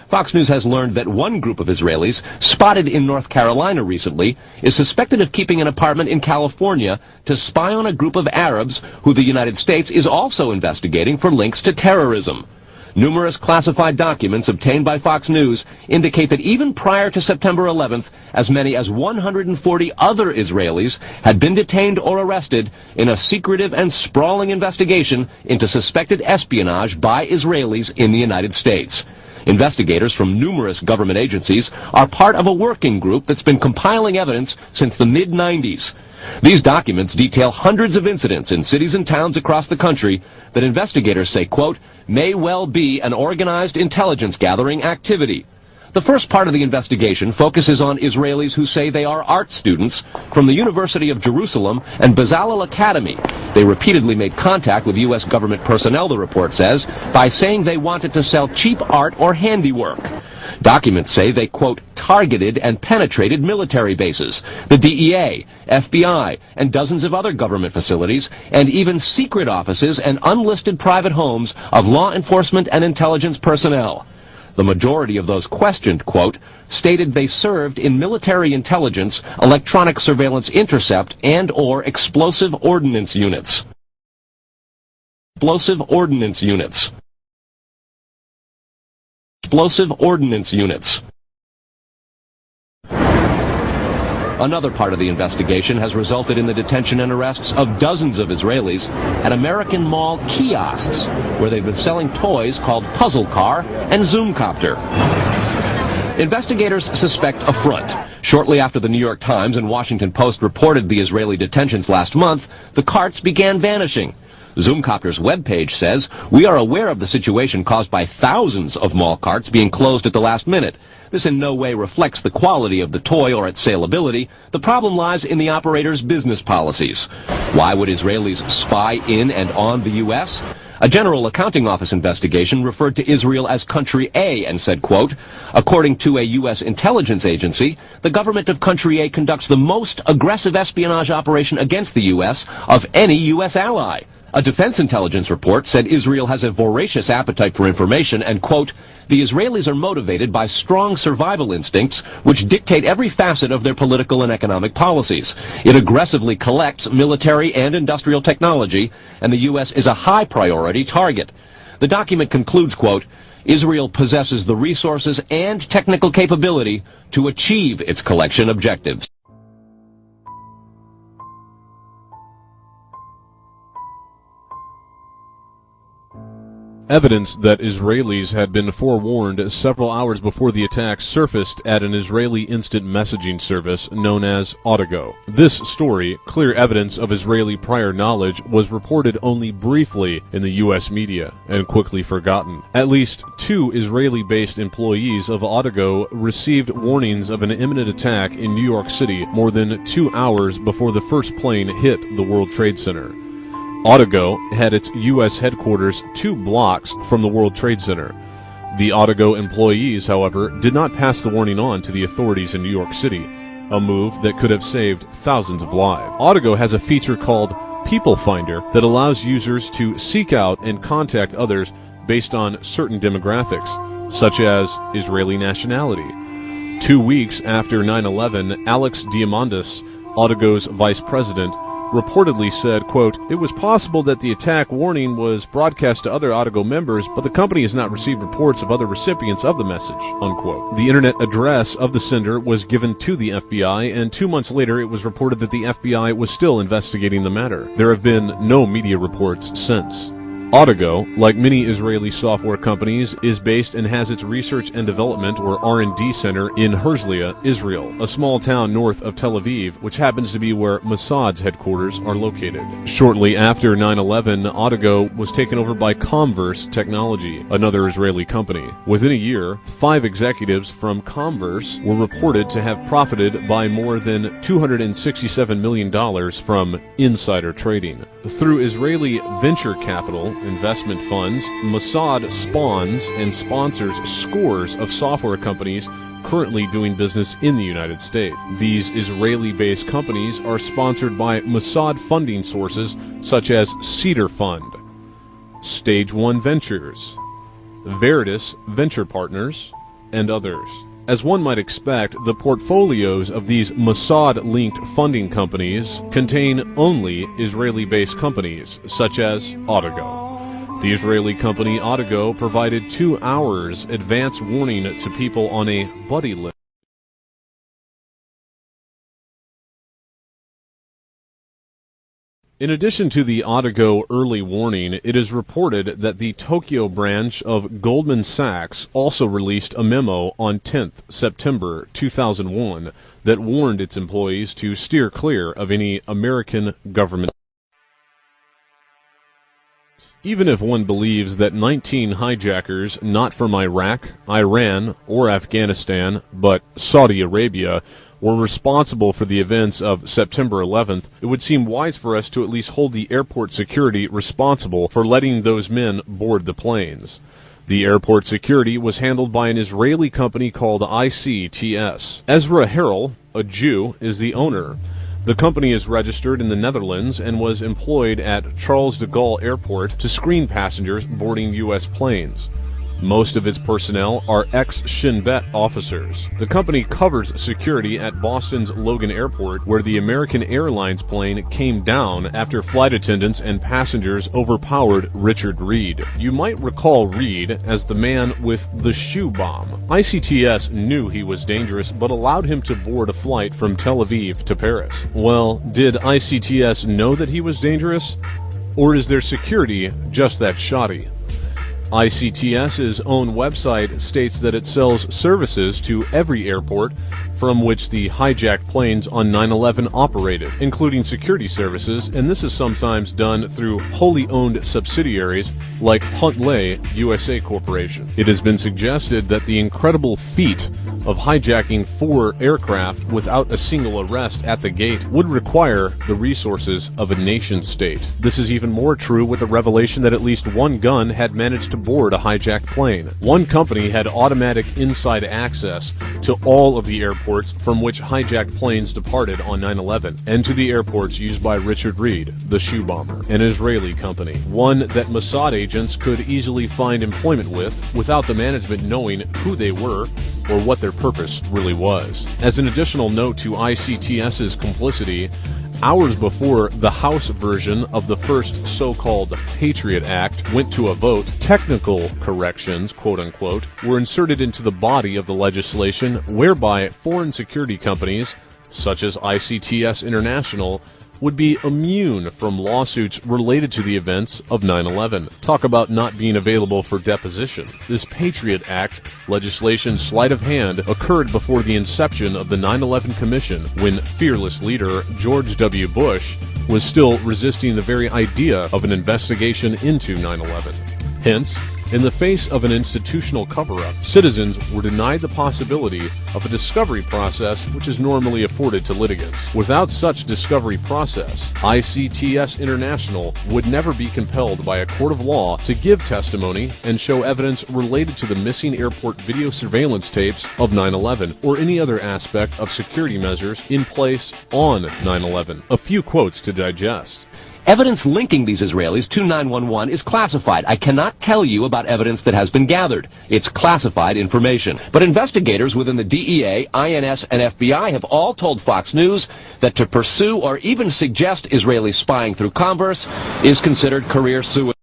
Fox News has learned that one group of Israelis, spotted in North Carolina recently, is suspected of keeping an apartment in California to spy on a group of Arabs who the United States is also investigating for links to terrorism. Numerous classified documents obtained by Fox News indicate that even prior to September 11th, as many as 140 other Israelis had been detained or arrested in a secretive and sprawling investigation into suspected espionage by Israelis in the United States. Investigators from numerous government agencies are part of a working group that's been compiling evidence since the mid-90s. These documents detail hundreds of incidents in cities and towns across the country that investigators say, quote, may well be an organized intelligence gathering activity. The first part of the investigation focuses on Israelis who say they are art students from the University of Jerusalem and Bezalel Academy. They repeatedly made contact with U.S. government personnel, the report says, by saying they wanted to sell cheap art or handiwork. Documents say they, quote, targeted and penetrated military bases, the DEA, FBI, and dozens of other government facilities, and even secret offices and unlisted private homes of law enforcement and intelligence personnel. The majority of those questioned, quote, stated they served in military intelligence, electronic surveillance intercept, and/or explosive ordnance units. Explosive ordnance units. Explosive ordnance units. Another part of the investigation has resulted in the detention and arrests of dozens of Israelis at American Mall kiosks, where they've been selling toys called Puzzle Car and Zoomcopter. Investigators suspect a front. Shortly after the New York Times and Washington Post reported the Israeli detentions last month, the carts began vanishing. Zoomcopter's webpage says, "We are aware of the situation caused by thousands of mall carts being closed at the last minute. This in no way reflects the quality of the toy or its saleability. The problem lies in the operator's business policies." Why would Israelis spy in and on the U.S.? A General Accounting Office investigation referred to Israel as Country A and said, quote, according to a U.S. intelligence agency, the government of Country A conducts the most aggressive espionage operation against the U.S. of any U.S. ally. A defense intelligence report said Israel has a voracious appetite for information and, quote, the Israelis are motivated by strong survival instincts which dictate every facet of their political and economic policies. It aggressively collects military and industrial technology, and the U.S. is a high priority target. The document concludes, quote, Israel possesses the resources and technical capability to achieve its collection objectives. Evidence that Israelis had been forewarned several hours before the attack surfaced at an Israeli instant messaging service known as Audigo. This story, clear evidence of Israeli prior knowledge, was reported only briefly in the U.S. media and quickly forgotten. At least 2 Israeli-based employees of Audigo received warnings of an imminent attack in New York City more than 2 hours before the first plane hit the World Trade Center. Audigo had its U.S. headquarters 2 blocks from the World Trade Center. The Audigo employees, however, did not pass the warning on to the authorities in New York City, a move that could have saved thousands of lives. Audigo has a feature called People Finder that allows users to seek out and contact others based on certain demographics, such as Israeli nationality. 2 weeks after 9/11, Alex Diamandis, Audigo's vice president, reportedly said, quote, it was possible that the attack warning was broadcast to other Audigo members, but the company has not received reports of other recipients of the message, unquote. The internet address of the sender was given to the FBI, and 2 months later it was reported that the FBI was still investigating the matter. There have been no media reports since. Audigo, like many Israeli software companies, is based and has its research and development, or R&D center, in Herzliya, Israel, a small town north of Tel Aviv, which happens to be where Mossad's headquarters are located. Shortly after 9/11, Audigo was taken over by Comverse Technology, another Israeli company. Within a year, 5 executives from Comverse were reported to have profited by more than $267 million from insider trading. Through Israeli venture capital investment funds, Mossad spawns and sponsors scores of software companies currently doing business in the United States. These Israeli-based companies are sponsored by Mossad funding sources such as Cedar Fund, Stage 1 Ventures, Veritas Venture Partners, and others. As one might expect, the portfolios of these Mossad-linked funding companies contain only Israeli-based companies, such as Audigo. The Israeli company Audigo provided 2 hours advance warning to people on a buddy list. In addition to the Audigo early warning, it is reported that the Tokyo branch of Goldman Sachs also released a memo on 10th September 2001 that warned its employees to steer clear of any American government. Even if one believes that 19 hijackers not from Iraq, Iran, or Afghanistan, but Saudi Arabia, were responsible for the events of September 11th, it would seem wise for us to at least hold the airport security responsible for letting those men board the planes. The airport security was handled by an Israeli company called ICTS. Ezra Harrell, a Jew, is the owner. The company is registered in the Netherlands and was employed at Charles de Gaulle Airport to screen passengers boarding U.S. planes. Most of its personnel are ex-Shin Bet officers. The company covers security at Boston's Logan Airport, where the American Airlines plane came down after flight attendants and passengers overpowered Richard Reed. You might recall Reed as the man with the shoe bomb. ICTS knew he was dangerous, but allowed him to board a flight from Tel Aviv to Paris. Well, did ICTS know that he was dangerous? Or is their security just that shoddy? ICTS's own website states that it sells services to every airport from which the hijacked planes on 9/11 operated, including security services, and this is sometimes done through wholly owned subsidiaries like Huntley USA Corporation. It has been suggested that the incredible feat of hijacking 4 aircraft without a single arrest at the gate would require the resources of a nation-state. This is even more true with the revelation that at least one gun had managed to board a hijacked plane. One company had automatic inside access to all of the airports from which hijacked planes departed on 9/11, and to the airports used by Richard Reed, the shoe bomber, an Israeli company, one that Mossad agents could easily find employment with without the management knowing who they were or what their purpose really was. As an additional note to ICTS's complicity, hours before the House version of the first so-called Patriot Act went to a vote, technical corrections, quote-unquote, were inserted into the body of the legislation whereby foreign security companies, such as ICTS International, would be immune from lawsuits related to the events of 9/11. Talk about not being available for deposition. This Patriot Act legislation sleight of hand occurred before the inception of the 9/11 Commission, when fearless leader George W. Bush was still resisting the very idea of an investigation into 9/11. Hence, in the face of an institutional cover-up, citizens were denied the possibility of a discovery process which is normally afforded to litigants. Without such discovery process, ICTS International would never be compelled by a court of law to give testimony and show evidence related to the missing airport video surveillance tapes of 9/11 or any other aspect of security measures in place on 9/11. A few quotes to digest. Evidence linking these Israelis to 911 is classified. I cannot tell you about evidence that has been gathered. It's classified information. But investigators within the DEA, INS, and FBI have all told Fox News that to pursue or even suggest Israeli spying through Converse is considered career suicide.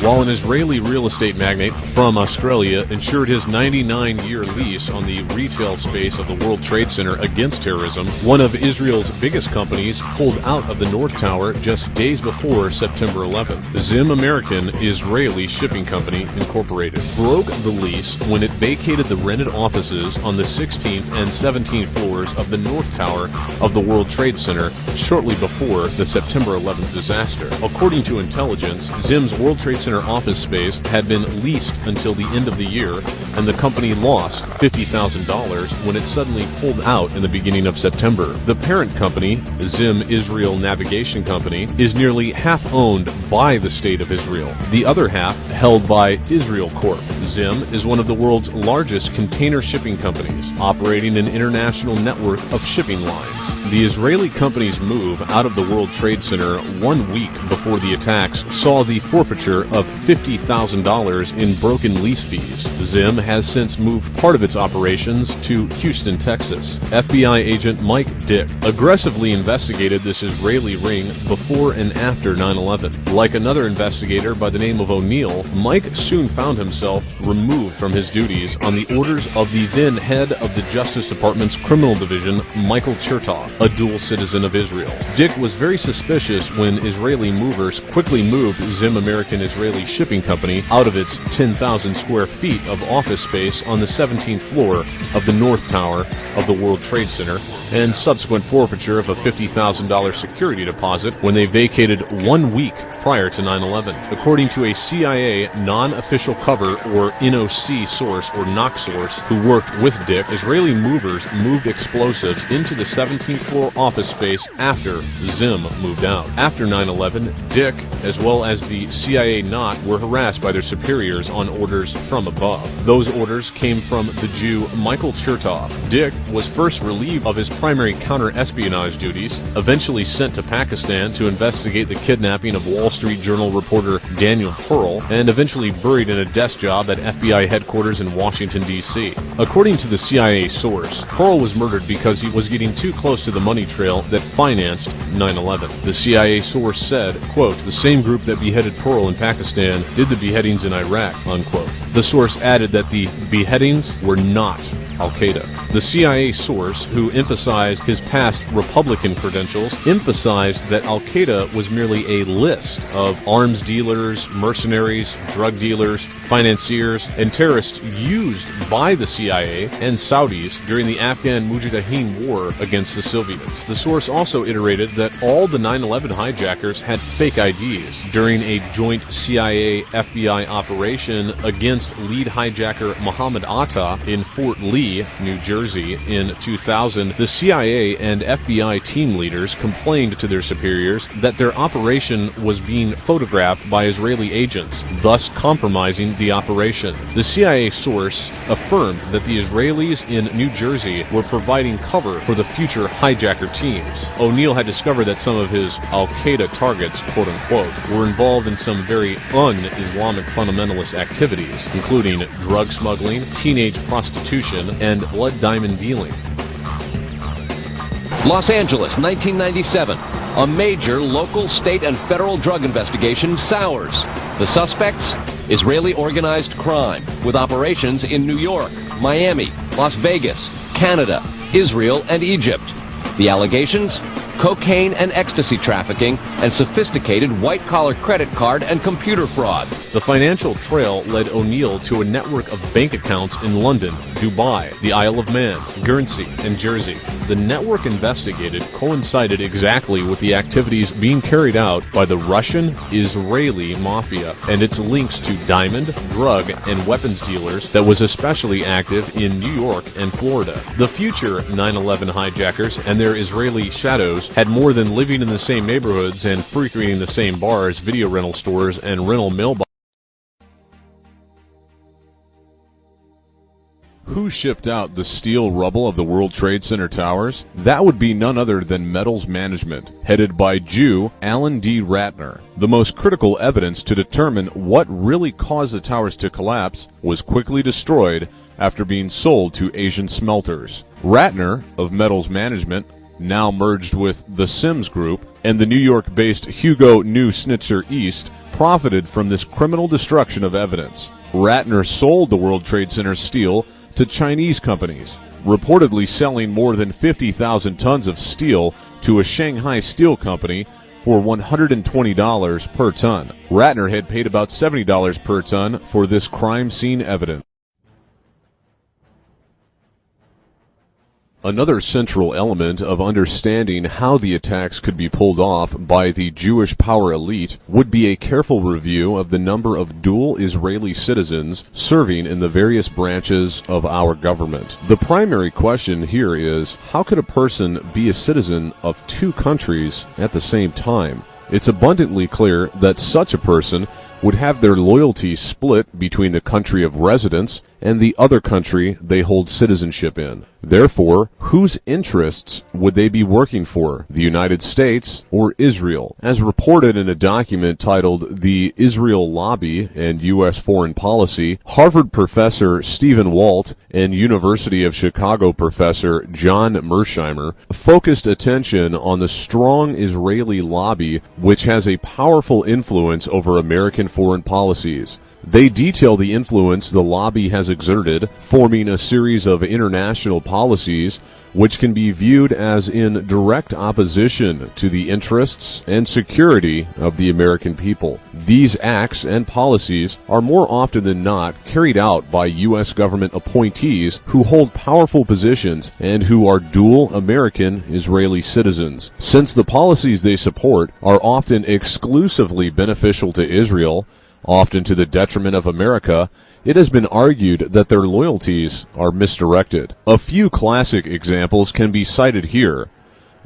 While an Israeli real estate magnate from Australia insured his 99-year lease on the retail space of the World Trade Center against terrorism, one of Israel's biggest companies pulled out of the North Tower just days before September 11th. Zim American Israeli Shipping Company Incorporated broke the lease when it vacated the rented offices on the 16th and 17th floors of the North Tower of the World Trade Center shortly before the September 11th disaster. According to intelligence, Zim's World Trade Center office space had been leased until the end of the year, and the company lost $50,000 when it suddenly pulled out in the beginning of September. The parent company, Zim Israel Navigation Company, is nearly half owned by the State of Israel, the other half held by Israel Corp. Zim is one of the world's largest container shipping companies, operating an international network of shipping lines. The Israeli company's move out of the World Trade Center 1 week before the attacks saw the forfeiture of $50,000 in broken lease fees. Zim has since moved part of its operations to Houston, Texas. FBI agent Mike Dick aggressively investigated this Israeli ring before and after 9/11. Like another investigator by the name of O'Neill, Mike soon found himself removed from his duties on the orders of the then head of the Justice Department's Criminal Division, Michael Chertoff, a dual citizen of Israel. Dick was very suspicious when Israeli movers quickly moved Zim American Israeli Shipping Company out of its 10,000 square feet of office space on the 17th floor of the North Tower of the World Trade Center, and subsequent forfeiture of a $50,000 security deposit when they vacated 1 week prior to 9/11. According to a CIA non-official cover or NOC source or NOC source who worked with Dick, Israeli movers moved explosives into the 17th floor office space after Zim moved out. After 9/11, Dick, as well as the CIA knot, were harassed by their superiors on orders from above. Those orders came from the Jew Michael Chertoff. Dick was first relieved of his primary counter-espionage duties, eventually sent to Pakistan to investigate the kidnapping of Wall Street Journal reporter Daniel Pearl, and eventually buried in a desk job at FBI headquarters in Washington, D.C. According to the CIA source, Pearl was murdered because he was getting too close to the money trail that financed 9/11. The CIA source said, quote, "The same group that beheaded Pearl in Pakistan did the beheadings in Iraq," unquote. The source added that the beheadings were not Al-Qaeda. The CIA source, who emphasized his past Republican credentials, emphasized that Al-Qaeda was merely a list of arms dealers, mercenaries, drug dealers, financiers, and terrorists used by the CIA and Saudis during the Afghan Mujahideen war against the Soviets. The source also iterated that all the 9/11 hijackers had fake IDs. During a joint CIA-FBI operation against lead hijacker Mohammed Atta in Fort Lee, New Jersey in 2000, the CIA and FBI team leaders complained to their superiors that their operation was being photographed by Israeli agents, thus compromising the operation. The CIA source affirmed that the Israelis in New Jersey were providing cover for the future hijacker teams. O'Neill had discovered that some of his Al-Qaeda targets, quote-unquote, were involved in some very un-Islamic fundamentalist activities, including drug smuggling, teenage prostitution, and blood diamond dealing. Los Angeles, 1997. A major local, state, and federal drug investigation sours. The suspects? Israeli organized crime, with operations in New York, Miami, Las Vegas, Canada, Israel, and Egypt. The allegations? Cocaine and ecstasy trafficking, and sophisticated white-collar credit card and computer fraud. The financial trail led O'Neill to a network of bank accounts in London, Dubai, the Isle of Man, Guernsey, and Jersey. The network investigated coincided exactly with the activities being carried out by the Russian-Israeli mafia and its links to diamond, drug, and weapons dealers that was especially active in New York and Florida. The future 9/11 hijackers and their Israeli shadows had more than living in the same neighborhoods and frequenting the same bars, video rental stores, and rental mailboxes. Who shipped out the steel rubble of the World Trade Center towers? That would be none other than Metals Management, headed by Jew Alan D. Ratner. The most critical evidence to determine what really caused the towers to collapse was quickly destroyed after being sold to Asian smelters. Ratner, of Metals Management, now merged with the Sims Group, and the New York-based Hugo New Schnitzer East, profited from this criminal destruction of evidence. Ratner sold the World Trade Center steel to Chinese companies, reportedly selling more than 50,000 tons of steel to a Shanghai steel company for $120 per ton. Ratner had paid about $70 per ton for this crime scene evidence. Another central element of understanding how the attacks could be pulled off by the Jewish power elite would be a careful review of the number of dual Israeli citizens serving in the various branches of our government. The primary question here is, how could a person be a citizen of two countries at the same time? It's abundantly clear that such a person would have their loyalties split between the country of residence and the other country they hold citizenship in. Therefore, whose interests would they be working for, the United States or Israel? As reported in a document titled The Israel Lobby and U.S. Foreign Policy, Harvard professor Stephen Walt and University of Chicago professor John Mersheimer focused attention on the strong Israeli lobby, which has a powerful influence over American foreign policies. They detail the influence the lobby has exerted, forming a series of international policies which can be viewed as in direct opposition to the interests and security of the American people. These acts and policies are more often than not carried out by U.S. government appointees who hold powerful positions and who are dual American Israeli citizens. Since the policies they support are often exclusively beneficial to Israel, often to the detriment of America, it has been argued that their loyalties are misdirected. A few classic examples can be cited here.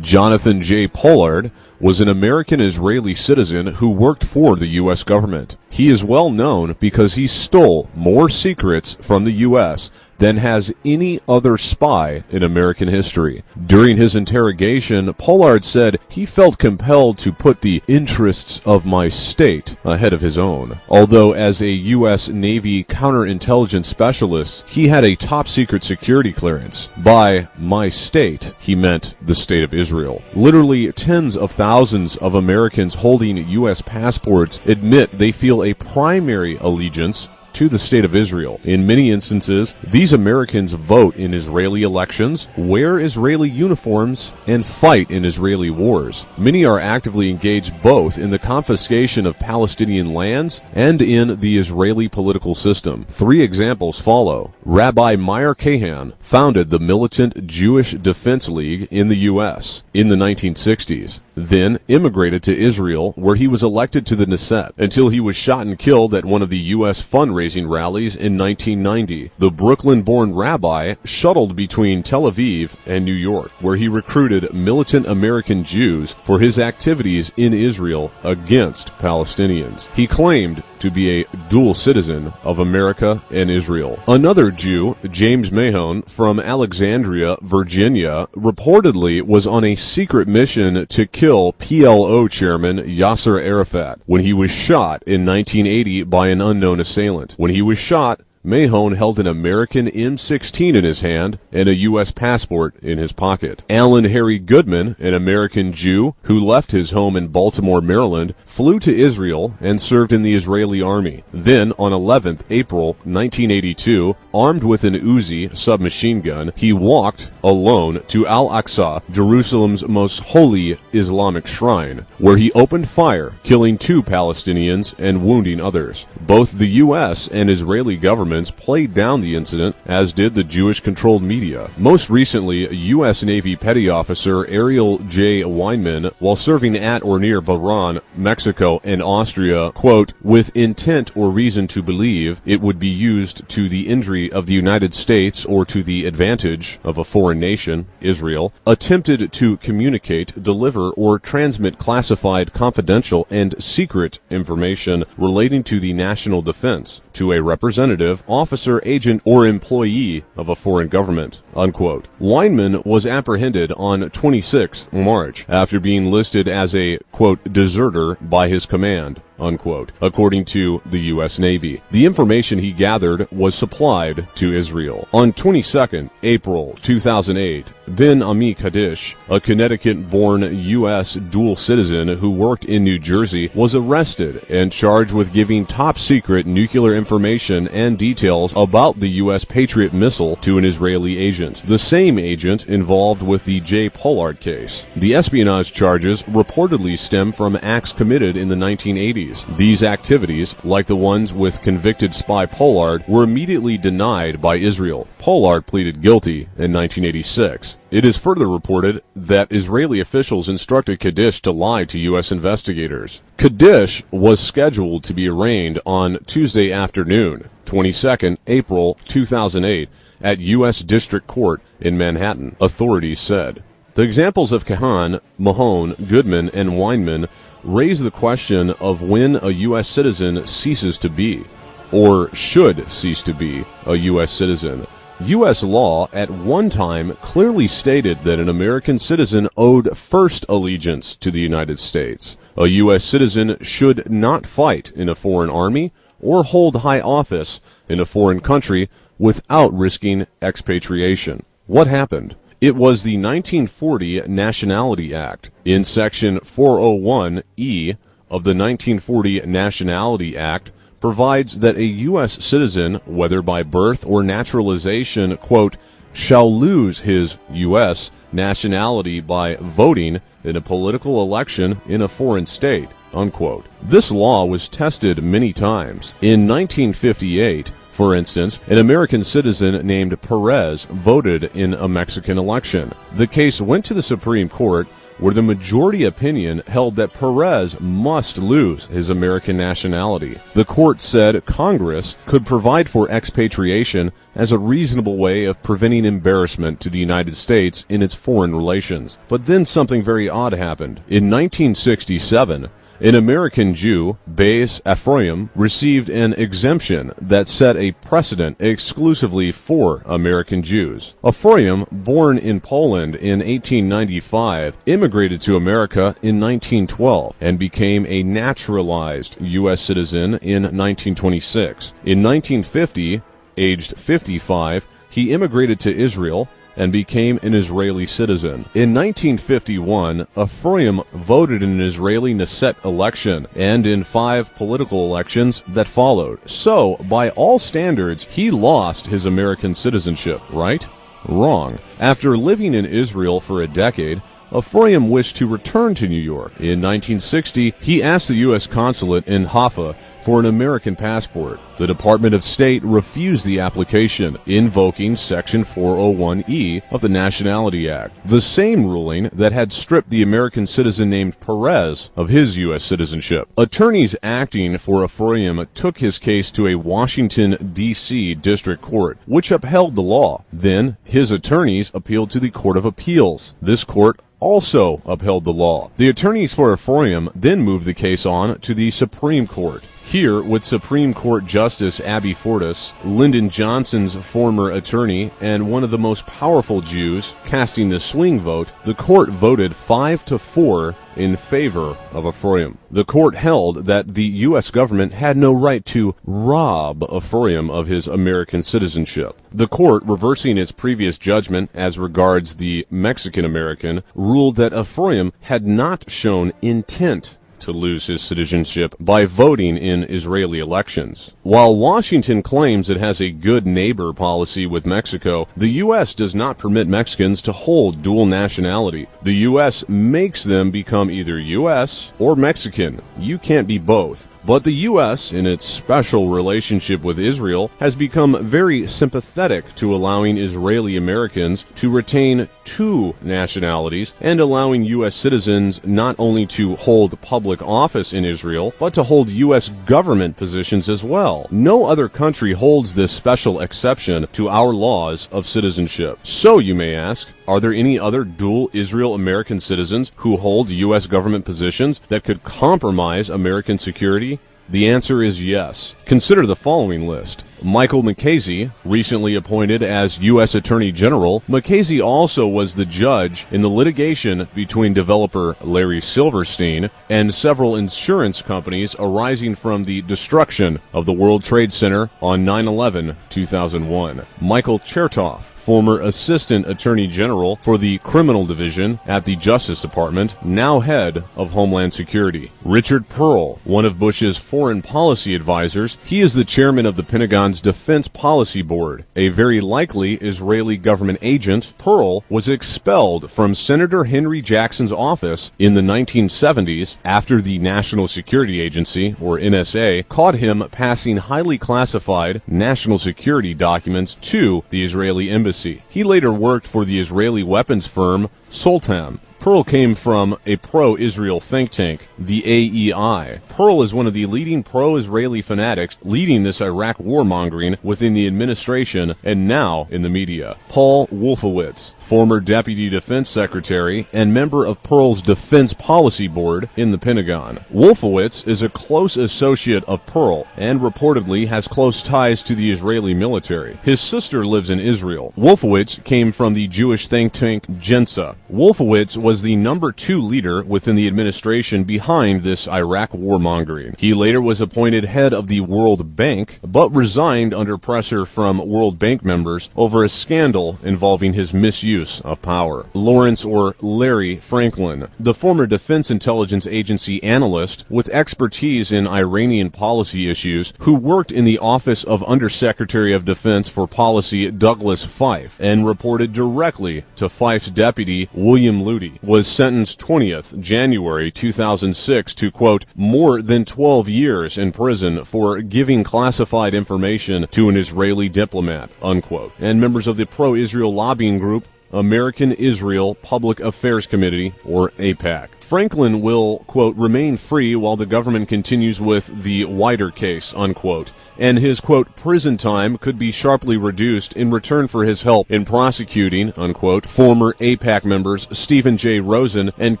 Jonathan J. Pollard was an American-Israeli citizen who worked for the U.S. government. He is well known because he stole more secrets from the U.S. than has any other spy in American history. During his interrogation, Pollard said he felt compelled to put the interests of my state ahead of his own. Although as a U.S. Navy counterintelligence specialist, he had a top-secret security clearance. By my state, he meant the state of Israel. Literally tens of thousands of Americans holding U.S. passports admit they feel a primary allegiance to the state of Israel. In many instances, these Americans vote in Israeli elections, wear Israeli uniforms, and fight in Israeli wars. Many are actively engaged both in the confiscation of Palestinian lands and in the Israeli political system. 3 examples follow. Rabbi Meir Kahan founded the militant Jewish Defense League in the U.S. in the 1960s. Then immigrated to Israel, where he was elected to the Knesset, until he was shot and killed at one of the U.S. fundraising rallies in 1990. The Brooklyn-born rabbi shuttled between Tel Aviv and New York, where he recruited militant American Jews for his activities in Israel against Palestinians. He claimed to be a dual citizen of America and Israel. Another Jew, James Mahon, from Alexandria, Virginia, reportedly was on a secret mission to kill PLO chairman Yasser Arafat when he was shot in 1980 by an unknown assailant. When he was shot, Mahon held an American M16 in his hand and a U.S. passport in his pocket. Alan Harry Goodman, an American Jew who left his home in Baltimore, Maryland, flew to Israel and served in the Israeli army. Then, on 11th April 1982, armed with an Uzi submachine gun, he walked alone to Al-Aqsa, Jerusalem's most holy Islamic shrine, where he opened fire, killing 2 Palestinians and wounding others. Both the U.S. and Israeli governments played down the incident, as did the Jewish-controlled media. Most recently, U.S. Navy Petty Officer Ariel J. Weinman, while serving at or near Bahrain, Mexico, and Austria, quote, with intent or reason to believe it would be used to the injury of the United States or to the advantage of a foreign nation, Israel, attempted to communicate, deliver, or transmit classified, confidential, and secret information relating to the national defense to a representative, officer, agent, or employee of a foreign government, unquote. Weinman was apprehended on 26 March after being listed as a, quote, deserter by his command, unquote, according to the U.S. Navy. The information he gathered was supplied to Israel. On 22nd April 2008, Ben Ami Kaddish, a Connecticut-born U.S. dual citizen who worked in New Jersey, was arrested and charged with giving top-secret nuclear information and details about the U.S. Patriot missile to an Israeli agent. The same agent involved with the J. Pollard case. The espionage charges reportedly stem from acts committed in the 1980s. These activities, like the ones with convicted spy Pollard, were immediately denied by Israel. Pollard pleaded guilty in 1986. It is further reported that Israeli officials instructed Kaddish to lie to U.S. investigators. Kaddish was scheduled to be arraigned on Tuesday afternoon, 22nd April 2008, at U.S. District Court in Manhattan, authorities said. The examples of Kahan, Mahon, Goodman, and Weinman raise the question of when a U.S. citizen ceases to be, or should cease to be, a U.S. citizen. U.S. law at one time clearly stated that an American citizen owed first allegiance to the United States. A U.S. citizen should not fight in a foreign army or hold high office in a foreign country without risking expatriation. What happened? It was the 1940 Nationality Act. In Section 401E of the 1940 Nationality Act, provides that a U.S. citizen, whether by birth or naturalization, quote, shall lose his U.S. nationality by voting in a political election in a foreign state, unquote. This law was tested many times. In 1958, for instance, an American citizen named Perez voted in a Mexican election. The case went to the Supreme Court, where the majority opinion held that Perez must lose his American nationality. The court said Congress could provide for expatriation as a reasonable way of preventing embarrassment to the United States in its foreign relations. But then something very odd happened. In 1967, an American Jew, Beis Ephraim, received an exemption that set a precedent exclusively for American Jews. Ephraim, born in Poland in 1895, immigrated to America in 1912 and became a naturalized U.S. citizen in 1926. In 1950, aged 55, he immigrated to Israel and became an Israeli citizen. In 1951, Ephraim voted in an Israeli Knesset election and in 5 political elections that followed. So, by all standards, he lost his American citizenship, right? Wrong. After living in Israel for a decade, Ephraim wished to return to New York. In 1960, he asked the U.S. consulate in Haifa for an American passport. The Department of State refused the application, invoking Section 401E of the Nationality Act, the same ruling that had stripped the American citizen named Perez of his U.S. citizenship. Attorneys acting for Ephraim took his case to a Washington, D.C. district court, which upheld the law. Then, his attorneys appealed to the Court of Appeals. This court also upheld the law. The attorneys for Ephraim then moved the case on to the Supreme Court. Here, with Supreme Court Justice Abby Fortas, Lyndon Johnson's former attorney and one of the most powerful Jews, casting the swing vote, the court voted 5-4 in favor of Ephraim. The court held that the U.S. government had no right to rob Ephraim of his American citizenship. The court, reversing its previous judgment as regards the Mexican-American, ruled that Ephraim had not shown intent to lose his citizenship by voting in Israeli elections. While Washington claims it has a good neighbor policy with Mexico, the U.S. does not permit Mexicans to hold dual nationality. The U.S. makes them become either U.S. or Mexican. You can't be both. But the U.S., in its special relationship with Israel, has become very sympathetic to allowing Israeli Americans to retain 2 nationalities and allowing U.S. citizens not only to hold public office in Israel, but to hold U.S. government positions as well. No other country holds this special exception to our laws of citizenship. So, you may ask, are there any other dual Israel-American citizens who hold U.S. government positions that could compromise American security? The answer is yes. Consider the following list. Michael Mukasey, recently appointed as U.S. Attorney General. Mukasey also was the judge in the litigation between developer Larry Silverstein and several insurance companies arising from the destruction of the World Trade Center on 9/11/2001. Michael Chertoff, former Assistant Attorney General for the Criminal Division at the Justice Department, now head of Homeland Security. Richard Perle, one of Bush's foreign policy advisors, he is the chairman of the Pentagon's Defense Policy Board. A very likely Israeli government agent, Perle was expelled from Senator Henry Jackson's office in the 1970s after the National Security Agency, or NSA, caught him passing highly classified national security documents to the Israeli embassy. He later worked for the Israeli weapons firm Soltam. Perle came from a pro-Israel think tank, the AEI. Perle is one of the leading pro-Israeli fanatics leading this Iraq warmongering within the administration and now in the media. Paul Wolfowitz, former Deputy Defense Secretary and member of Perle's Defense Policy Board in the Pentagon. Wolfowitz is a close associate of Perle and reportedly has close ties to the Israeli military. His sister lives in Israel. Wolfowitz came from the Jewish think tank Jensa. Wolfowitz was the number 2 leader within the administration behind this Iraq warmongering. He later was appointed head of the World Bank, but resigned under pressure from World Bank members over a scandal involving his misuse of power. Lawrence or Larry Franklin, the former Defense Intelligence Agency analyst with expertise in Iranian policy issues, who worked in the office of Undersecretary of Defense for Policy Douglas Feith and reported directly to Feith's deputy William Lutey, was sentenced 20th January 2006 to, quote, more than 12 years in prison for giving classified information to an Israeli diplomat, unquote. And members of the pro-Israel lobbying group American-Israel Public Affairs Committee, or AIPAC. Franklin will, quote, remain free while the government continues with the wider case, unquote. And his, quote, prison time could be sharply reduced in return for his help in prosecuting, unquote, former AIPAC members Stephen J. Rosen and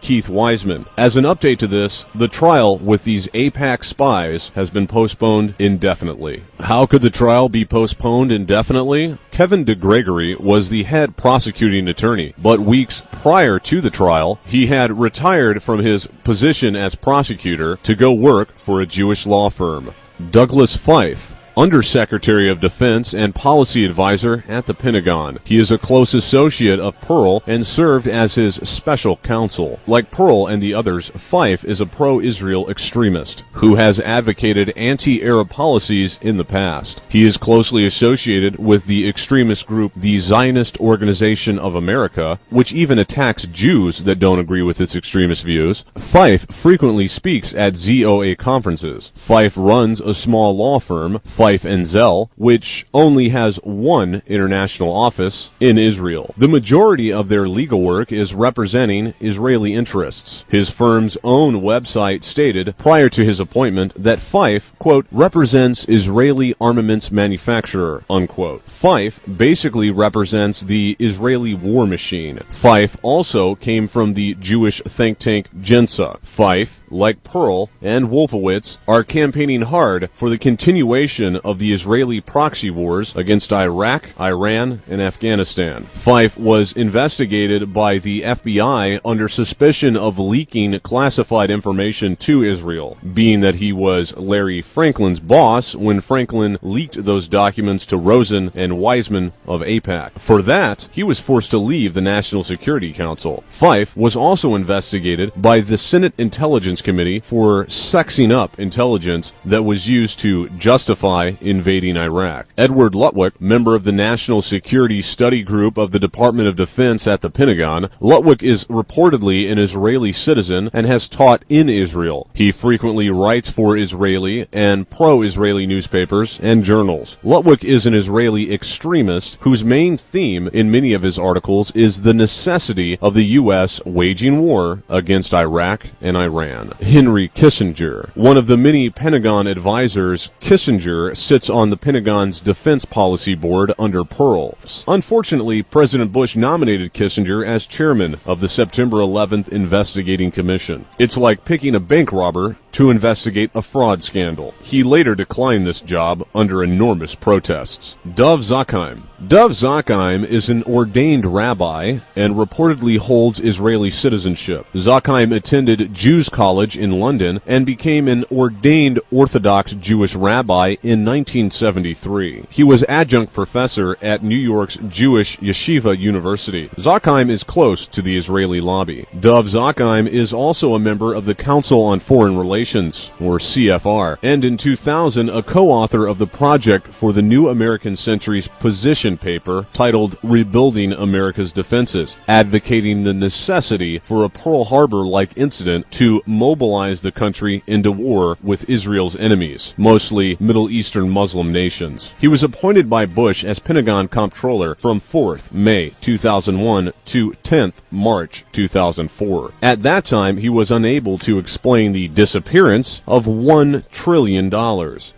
Keith Wiseman. As an update to this, the trial with these AIPAC spies has been postponed indefinitely. How could the trial be postponed indefinitely? Kevin DeGregory was the head prosecuting attorney, but weeks prior to the trial, he had retired from his position as prosecutor to go work for a Jewish law firm. Douglas Feith, Undersecretary of Defense and Policy Advisor at the Pentagon. He is a close associate of Pearl and served as his special counsel. Like Pearl and the others, Feith is a pro-Israel extremist who has advocated anti-Arab policies in the past. He is closely associated with the extremist group the Zionist Organization of America, which even attacks Jews that don't agree with its extremist views. Feith frequently speaks at ZOA conferences. Feith runs a small law firm, Feith & Zell, which only has one international office in Israel. The majority of their legal work is representing Israeli interests. His firm's own website stated prior to his appointment that Feith, quote, represents Israeli armaments manufacturer, unquote. Feith basically represents the Israeli war machine. Feith also came from the Jewish think tank Jensa. Feith, like Pearl and Wolfowitz, are campaigning hard for the continuation of the Israeli proxy wars against Iraq, Iran, and Afghanistan. Feith was investigated by the FBI under suspicion of leaking classified information to Israel, being that he was Larry Franklin's boss when Franklin leaked those documents to Rosen and Wiseman of AIPAC. For that, he was forced to leave the National Security Council. Feith was also investigated by the Senate Intelligence Committee for sexing up intelligence that was used to justify invading Iraq. Edward Lutwick, member of the National Security Study Group of the Department of Defense at the Pentagon, Lutwick is reportedly an Israeli citizen and has taught in Israel. He frequently writes for Israeli and pro-Israeli newspapers and journals. Lutwick is an Israeli extremist whose main theme in many of his articles is the necessity of the U.S. waging war against Iraq and Iran. Henry Kissinger, one of the many Pentagon advisors, Kissinger sits on the Pentagon's Defense Policy Board under Pearl. Unfortunately, President Bush nominated Kissinger as chairman of the September 11th Investigating Commission. It's like picking a bank robber to investigate a fraud scandal. He later declined this job under enormous protests. Dov Zakheim. Dov Zakheim is an ordained rabbi and reportedly holds Israeli citizenship. Zakheim attended Jews College in London and became an ordained Orthodox Jewish rabbi in 1973. He was adjunct professor at New York's Jewish Yeshiva University. Zakheim is close to the Israeli lobby. Dov Zakheim is also a member of the Council on Foreign Relations, or CFR, and in 2000 a co-author of the project for the New American Century's position paper titled Rebuilding America's Defenses, advocating the necessity for a Pearl Harbor-like incident to mobilize the country into war with Israel's enemies, mostly Middle Eastern Muslim nations. He was appointed by Bush as Pentagon Comptroller from 4th May 2001 to 10th March 2004. At that time, he was unable to explain the disappearance of $1 trillion.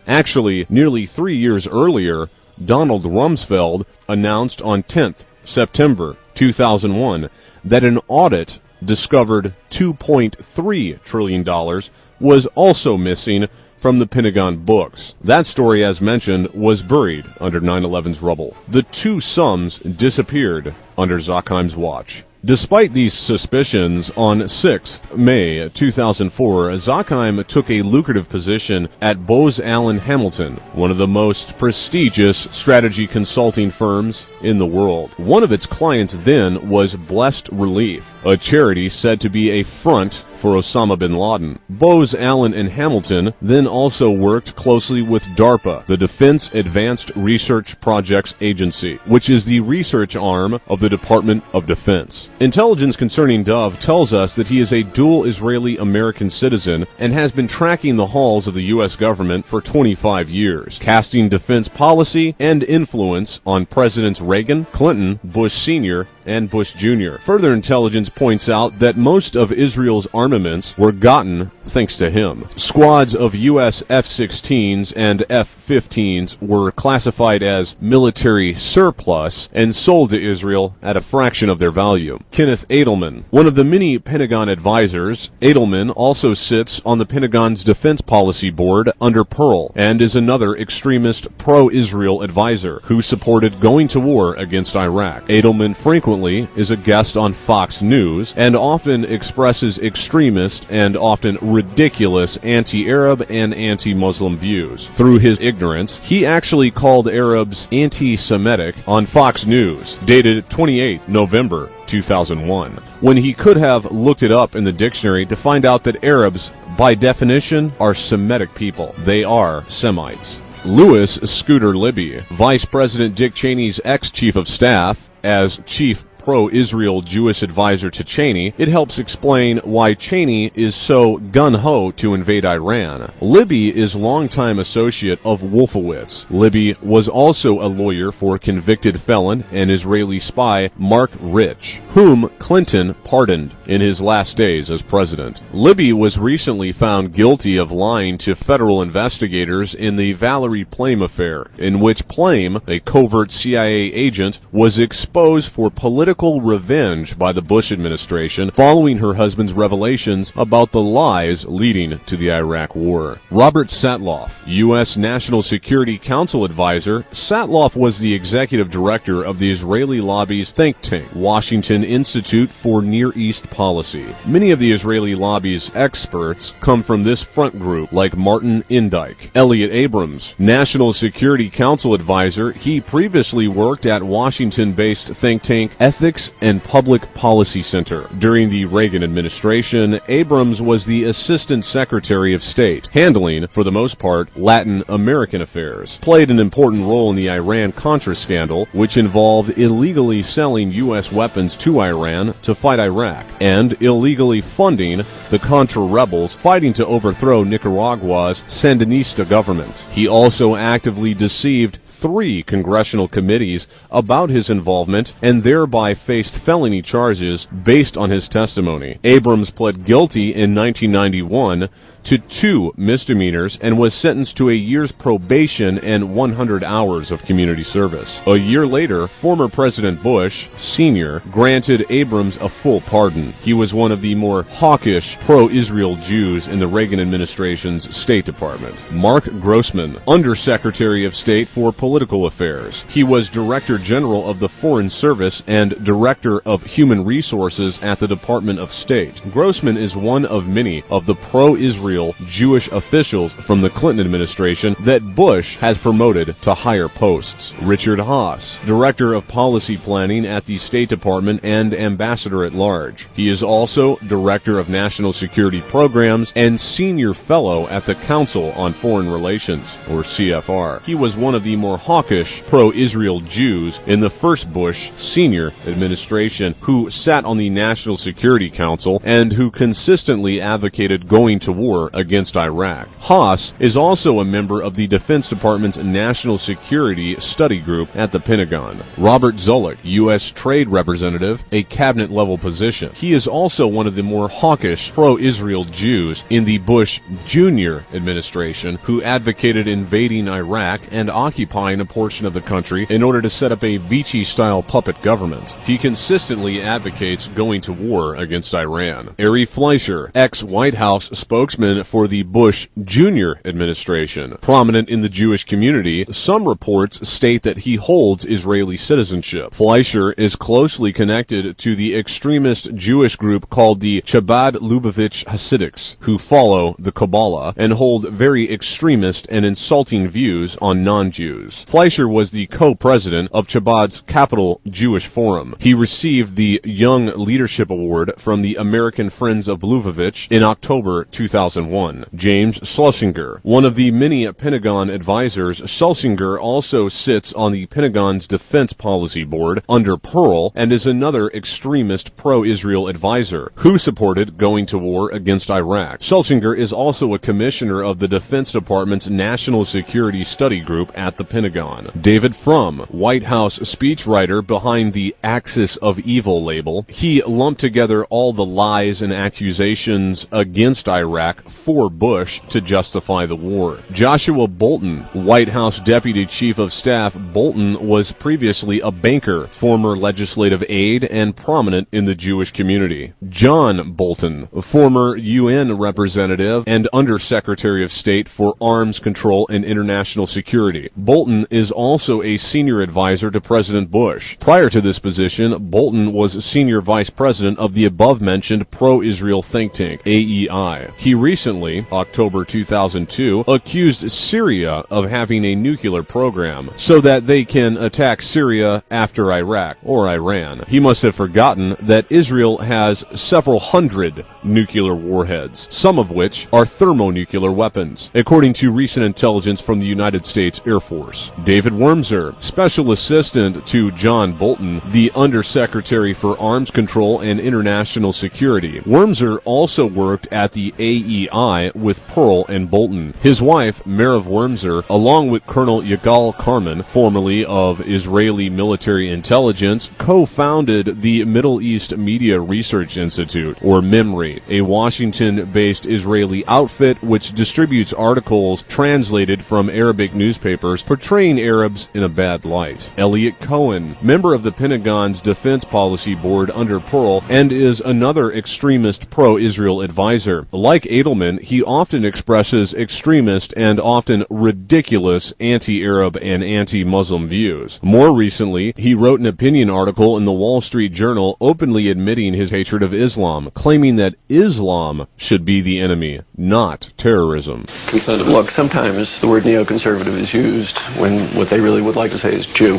Actually, nearly 3 years earlier, Donald Rumsfeld announced on 10th September 2001 that an audit discovered $2.3 trillion was also missing from the Pentagon books. That story, as mentioned, was buried under 9/11's rubble. The two sums disappeared under Zakheim's watch. Despite these suspicions, on 6th May 2004, Zakheim took a lucrative position at Bose Allen Hamilton, one of the most prestigious strategy consulting firms in the world. One of its clients then was Blessed Relief, a charity said to be a front for Osama bin Laden. Bose Allen and Hamilton then also worked closely with DARPA, the Defense Advanced Research Projects Agency, which is the research arm of the Department of Defense. Intelligence concerning Dov tells us that he is a dual Israeli-American citizen and has been tracking the halls of the U.S. government for 25 years, casting defense policy and influence on Presidents Reagan, Clinton, Bush Sr., and Bush Jr. Further intelligence points out that most of Israel's armaments were gotten thanks to him. Squads of U.S. F-16s and F-15s were classified as military surplus and sold to Israel at a fraction of their value. Kenneth Edelman, one of the many Pentagon advisors, Edelman also sits on the Pentagon's Defense Policy Board under Pearl and is another extremist pro-Israel advisor who supported going to war against Iraq. Edelman frequently is a guest on Fox News and often expresses extremist and often ridiculous anti-Arab and anti-Muslim views. Through his ignorance, he actually called Arabs anti-Semitic on Fox News, dated 28 November 2001, when he could have looked it up in the dictionary to find out that Arabs, by definition, are Semitic people. They are Semites. Louis Scooter Libby, Vice President Dick Cheney's ex-chief of staff, as chief pro-Israel Jewish advisor to Cheney, it helps explain why Cheney is so gung-ho to invade Iran. Libby is longtime associate of Wolfowitz. Libby was also a lawyer for convicted felon and Israeli spy Mark Rich, whom Clinton pardoned in his last days as president. Libby was recently found guilty of lying to federal investigators in the Valerie Plame affair, in which Plame, a covert CIA agent, was exposed for political revenge by the Bush administration following her husband's revelations about the lies leading to the Iraq War. Robert Satloff, U.S. National Security Council advisor, Satloff was the executive director of the Israeli lobby's think tank, Washington Institute for Near East Policy. Many of the Israeli lobby's experts come from this front group, like Martin Indyk. Elliot Abrams, National Security Council advisor, he previously worked at Washington-based think tank Ethics and Public Policy Center. During the Reagan administration, Abrams was the Assistant Secretary of State, handling, for the most part, Latin American affairs. Played an important role in the Iran-Contra scandal, which involved illegally selling U.S. weapons to Iran to fight Iraq, and illegally funding the Contra rebels fighting to overthrow Nicaragua's Sandinista government. He also actively deceived 3 congressional committees about his involvement and thereby faced felony charges based on his testimony. Abrams pled guilty in 1991 to 2 misdemeanors and was sentenced to a year's probation and 100 hours of community service. A year later, former President Bush, Sr., granted Abrams a full pardon. He was one of the more hawkish pro-Israel Jews in the Reagan administration's State Department. Mark Grossman, Undersecretary of State for Political Affairs. He was Director General of the Foreign Service and Director of Human Resources at the Department of State. Grossman is one of many of the pro-Israel Jewish officials from the Clinton administration that Bush has promoted to higher posts. Richard Haass, Director of Policy Planning at the State Department and Ambassador at Large. He is also Director of National Security Programs and Senior Fellow at the Council on Foreign Relations, or CFR. He was one of the more hawkish pro-Israel Jews in the first Bush Sr. administration who sat on the National Security Council and who consistently advocated going to war against Iraq. Haass is also a member of the Defense Department's National Security Study Group at the Pentagon. Robert Zoellick, U.S. Trade Representative, a cabinet-level position. He is also one of the more hawkish pro-Israel Jews in the Bush Jr. administration who advocated invading Iraq and occupying a portion of the country in order to set up a Vichy-style puppet government. He consistently advocates going to war against Iran. Ari Fleischer, ex-White House spokesman for the Bush Jr. administration. Prominent in the Jewish community, some reports state that he holds Israeli citizenship. Fleischer is closely connected to the extremist Jewish group called the Chabad Lubavitch Hasidics, who follow the Kabbalah and hold very extremist and insulting views on non-Jews. Fleischer was the co-president of Chabad's Capital Jewish Forum. He received the Young Leadership Award from the American Friends of Lubavitch in October 2001. 2001. James Schlesinger, one of the many Pentagon advisors, Schlesinger also sits on the Pentagon's Defense Policy Board under Pearl and is another extremist pro-Israel advisor who supported going to war against Iraq. Schlesinger is also a commissioner of the Defense Department's National Security Study Group at the Pentagon. David Frum, White House speechwriter behind the Axis of Evil label, he lumped together all the lies and accusations against Iraq for Bush to justify the war. Joshua Bolten, White House Deputy Chief of Staff. Bolten was previously a banker, former legislative aide, and prominent in the Jewish community. John Bolton, former UN representative and Undersecretary of State for Arms Control and International Security. Bolton is also a senior advisor to President Bush. Prior to this position, Bolton was senior vice president of the above-mentioned pro-Israel think tank, AEI. He recently, October 2002, accused Syria of having a nuclear program so that they can attack Syria after Iraq or Iran. He must have forgotten that Israel has several hundred nuclear warheads, some of which are thermonuclear weapons, according to recent intelligence from the United States Air Force. David Wormser, special assistant to John Bolton, the Undersecretary for Arms Control and International Security. Wormser also worked at the AEI with Pearl and Bolton. His wife, Merav Wormser, along with Colonel Yigal Carmen, formerly of Israeli Military Intelligence, co-founded the Middle East Media Research Institute, or MEMRI, a Washington-based Israeli outfit which distributes articles translated from Arabic newspapers portraying Arabs in a bad light. Elliot Cohen, member of the Pentagon's Defense Policy Board under Pearl, and is another extremist pro-Israel advisor. Like Edelman, he often expresses extremist and often ridiculous anti-Arab and anti-Muslim views. More recently, he wrote an opinion article in the Wall Street Journal openly admitting his hatred of Islam, claiming that Islam should be the enemy, not terrorism. Look, sometimes the word neoconservative is used when what they really would like to say is Jew.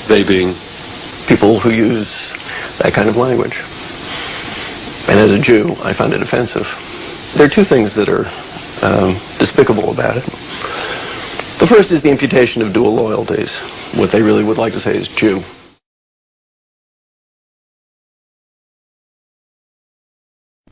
They being? People who use that kind of language. And as a Jew, I find it offensive. There are two things that are despicable about it. The first is the imputation of dual loyalties. What they really would like to say is Jew.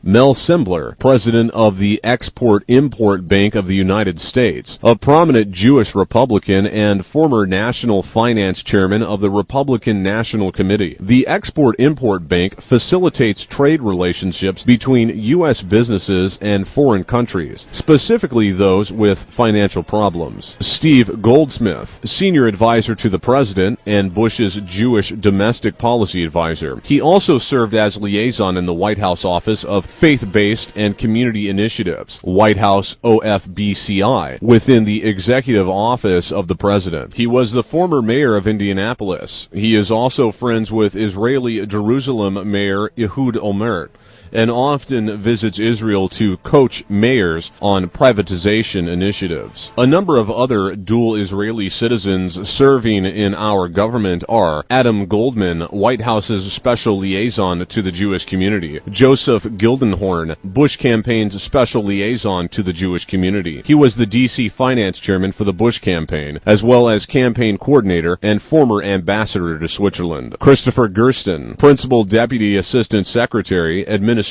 Mel Sembler, president of the Export-Import Bank of the United States, a prominent Jewish Republican and former national finance chairman of the Republican National Committee. The Export-Import Bank facilitates trade relationships between U.S. businesses and foreign countries, specifically those with financial problems. Steve Goldsmith, senior advisor to the president and Bush's Jewish domestic policy advisor. He also served as liaison in the White House office of Faith-Based and Community Initiatives, White House OFBCI, within the executive office of the president. He was the former mayor of Indianapolis. He is also friends with Israeli Jerusalem Mayor Ehud Olmert, and often visits Israel to coach mayors on privatization initiatives. A number of other dual Israeli citizens serving in our government are Adam Goldman, White House's special liaison to the Jewish community, Joseph Gildenhorn, Bush campaign's special liaison to the Jewish community. He was the D.C. finance chairman for the Bush campaign, as well as campaign coordinator and former ambassador to Switzerland. Christopher Gersten, principal deputy assistant secretary, administration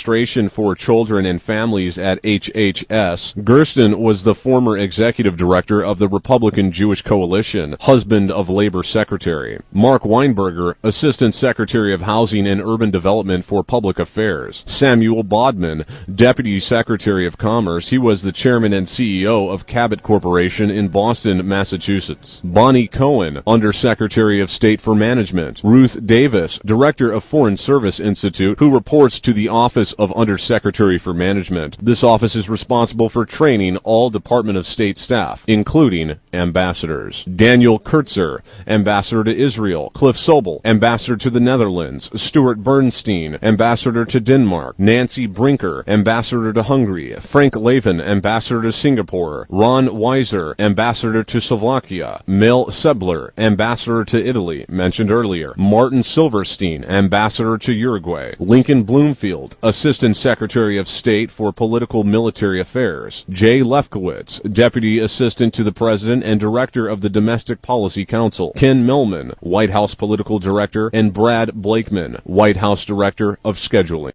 for Children and Families at HHS. Gersten was the former executive director of the Republican Jewish Coalition, husband of Labor Secretary. Mark Weinberger, assistant secretary of Housing and Urban Development for Public Affairs. Samuel Bodman, deputy secretary of Commerce. He was the chairman and CEO of Cabot Corporation in Boston, Massachusetts. Bonnie Cohen, undersecretary of State for Management. Ruth Davis, director of Foreign Service Institute, who reports to the Office of Undersecretary for Management. This office is responsible for training all Department of State staff, including ambassadors. Daniel Kurtzer, ambassador to Israel. Cliff Sobel, ambassador to the Netherlands. Stuart Bernstein, ambassador to Denmark. Nancy Brinker, ambassador to Hungary, Frank Lavin, ambassador to Singapore, Ron Weiser, ambassador to Slovakia, Mel Sebler, ambassador to Italy, mentioned earlier, Martin Silverstein, ambassador to Uruguay, Lincoln Bloomfield, assistant secretary of state for political military affairs, Jay Lefkowitz, deputy assistant to the president and director of the Domestic Policy Council, Ken Millman, White House political director, and Brad Blakeman, White House director of scheduling.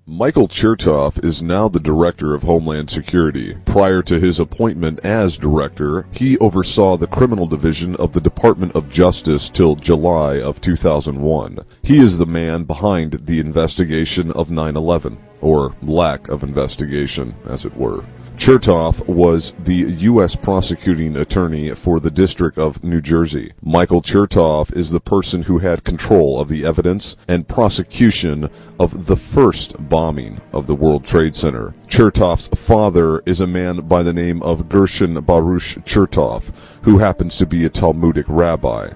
Michael Chertoff is now the Director of Homeland Security. Prior to his appointment as Director, he oversaw the Criminal Division of the Department of Justice till July of 2001. He is the man behind the investigation of 9/11, or lack of investigation, as it were. Chertoff was the U.S. prosecuting attorney for the District of New Jersey. Michael Chertoff is the person who had control of the evidence and prosecution of the first bombing of the World Trade Center. Chertoff's father is a man by the name of Gershon Baruch Chertoff, who happens to be a Talmudic rabbi.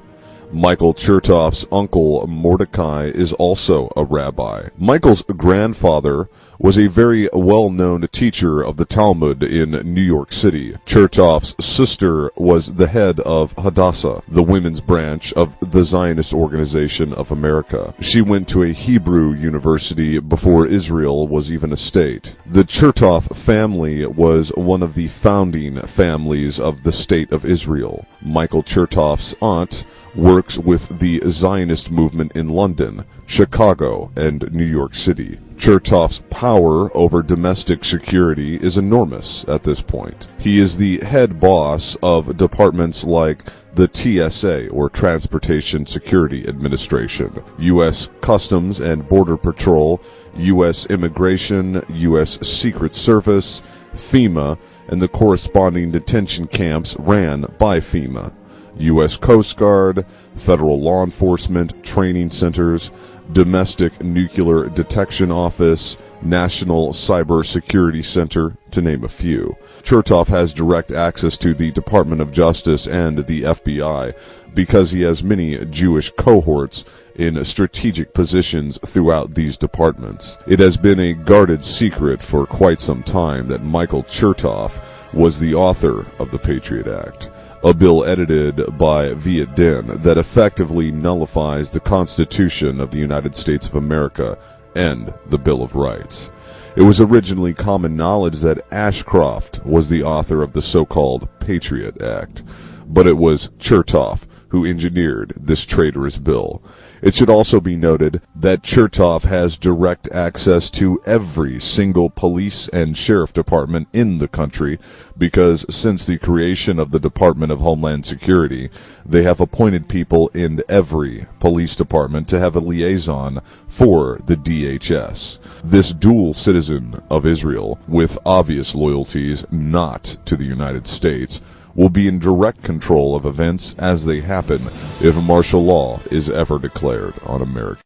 Michael Chertoff's uncle Mordecai is also a rabbi. Michael's grandfather was a very well-known teacher of the Talmud in New York City. Chertoff's sister was the head of Hadassah, the women's branch of the Zionist Organization of America. She went to a Hebrew university before Israel was even a state. The Chertoff family was one of the founding families of the State of Israel. Michael Chertoff's aunt works with the Zionist movement in London, Chicago, and New York City. Chertoff's power over domestic security is enormous at this point. He is the head boss of departments like the TSA, or Transportation Security Administration, U.S. Customs and Border Patrol, U.S. Immigration, U.S. Secret Service, FEMA, and the corresponding detention camps ran by FEMA, U.S. Coast Guard, federal law enforcement training centers, Domestic Nuclear Detection Office, National Cyber Security Center, to name a few. Chertoff has direct access to the Department of Justice and the FBI because he has many Jewish cohorts in strategic positions throughout these departments. It has been a guarded secret for quite some time that Michael Chertoff was the author of the Patriot Act, a bill edited by Viet Dinh that effectively nullifies the Constitution of the United States of America and the Bill of Rights. It was originally common knowledge that Ashcroft was the author of the so-called Patriot Act, but it was Chertoff who engineered this traitorous bill. It should also be noted that Chertoff has direct access to every single police and sheriff department in the country because since the creation of the Department of Homeland Security, they have appointed people in every police department to have a liaison for the DHS. This dual citizen of Israel, with obvious loyalties not to the United States, will be in direct control of events as they happen if martial law is ever declared on America.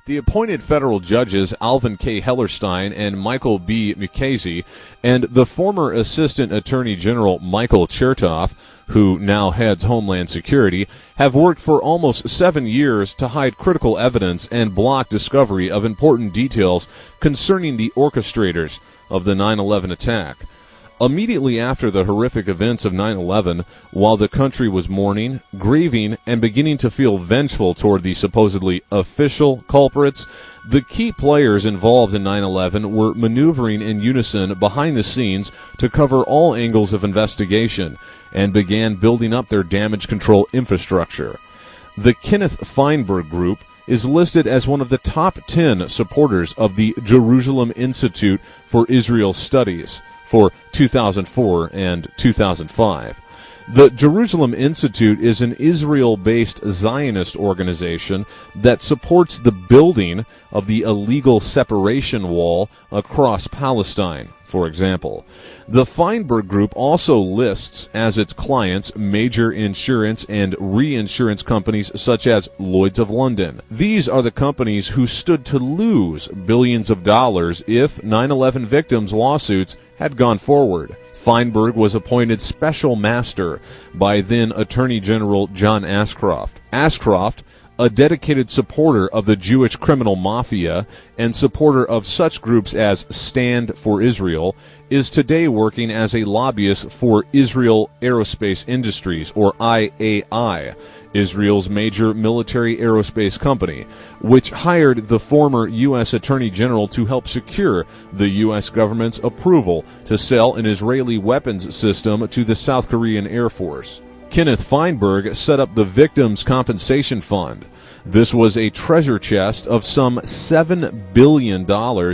The appointed federal judges Alvin K. Hellerstein and Michael B. Mukasey and the former Assistant Attorney General Michael Chertoff, who now heads Homeland Security, have worked for almost 7 years to hide critical evidence and block discovery of important details concerning the orchestrators of the 9/11 attack. Immediately after the horrific events of 9/11, while the country was mourning, grieving, and beginning to feel vengeful toward the supposedly official culprits, the key players involved in 9/11 were maneuvering in unison behind the scenes to cover all angles of investigation and began building up their damage control infrastructure. The Kenneth Feinberg Group is listed as one of the top 10 supporters of the Jerusalem Institute for Israel Studies for 2004 and 2005. The Jerusalem Institute is an Israel-based Zionist organization that supports the building of the illegal separation wall across Palestine, for example. The Feinberg Group also lists as its clients major insurance and reinsurance companies such as Lloyd's of London. These are the companies who stood to lose billions of dollars if 9/11 victims' lawsuits had gone forward. Feinberg was appointed special master by then Attorney General John Ashcroft. Ashcroft, a dedicated supporter of the Jewish criminal mafia and supporter of such groups as Stand for Israel, is today working as a lobbyist for Israel Aerospace Industries, or IAI, Israel's major military aerospace company, which hired the former U.S. Attorney General to help secure the U.S. government's approval to sell an Israeli weapons system to the South Korean Air Force. Kenneth Feinberg set up the Victims' Compensation Fund. This was a treasure chest of some $7 billion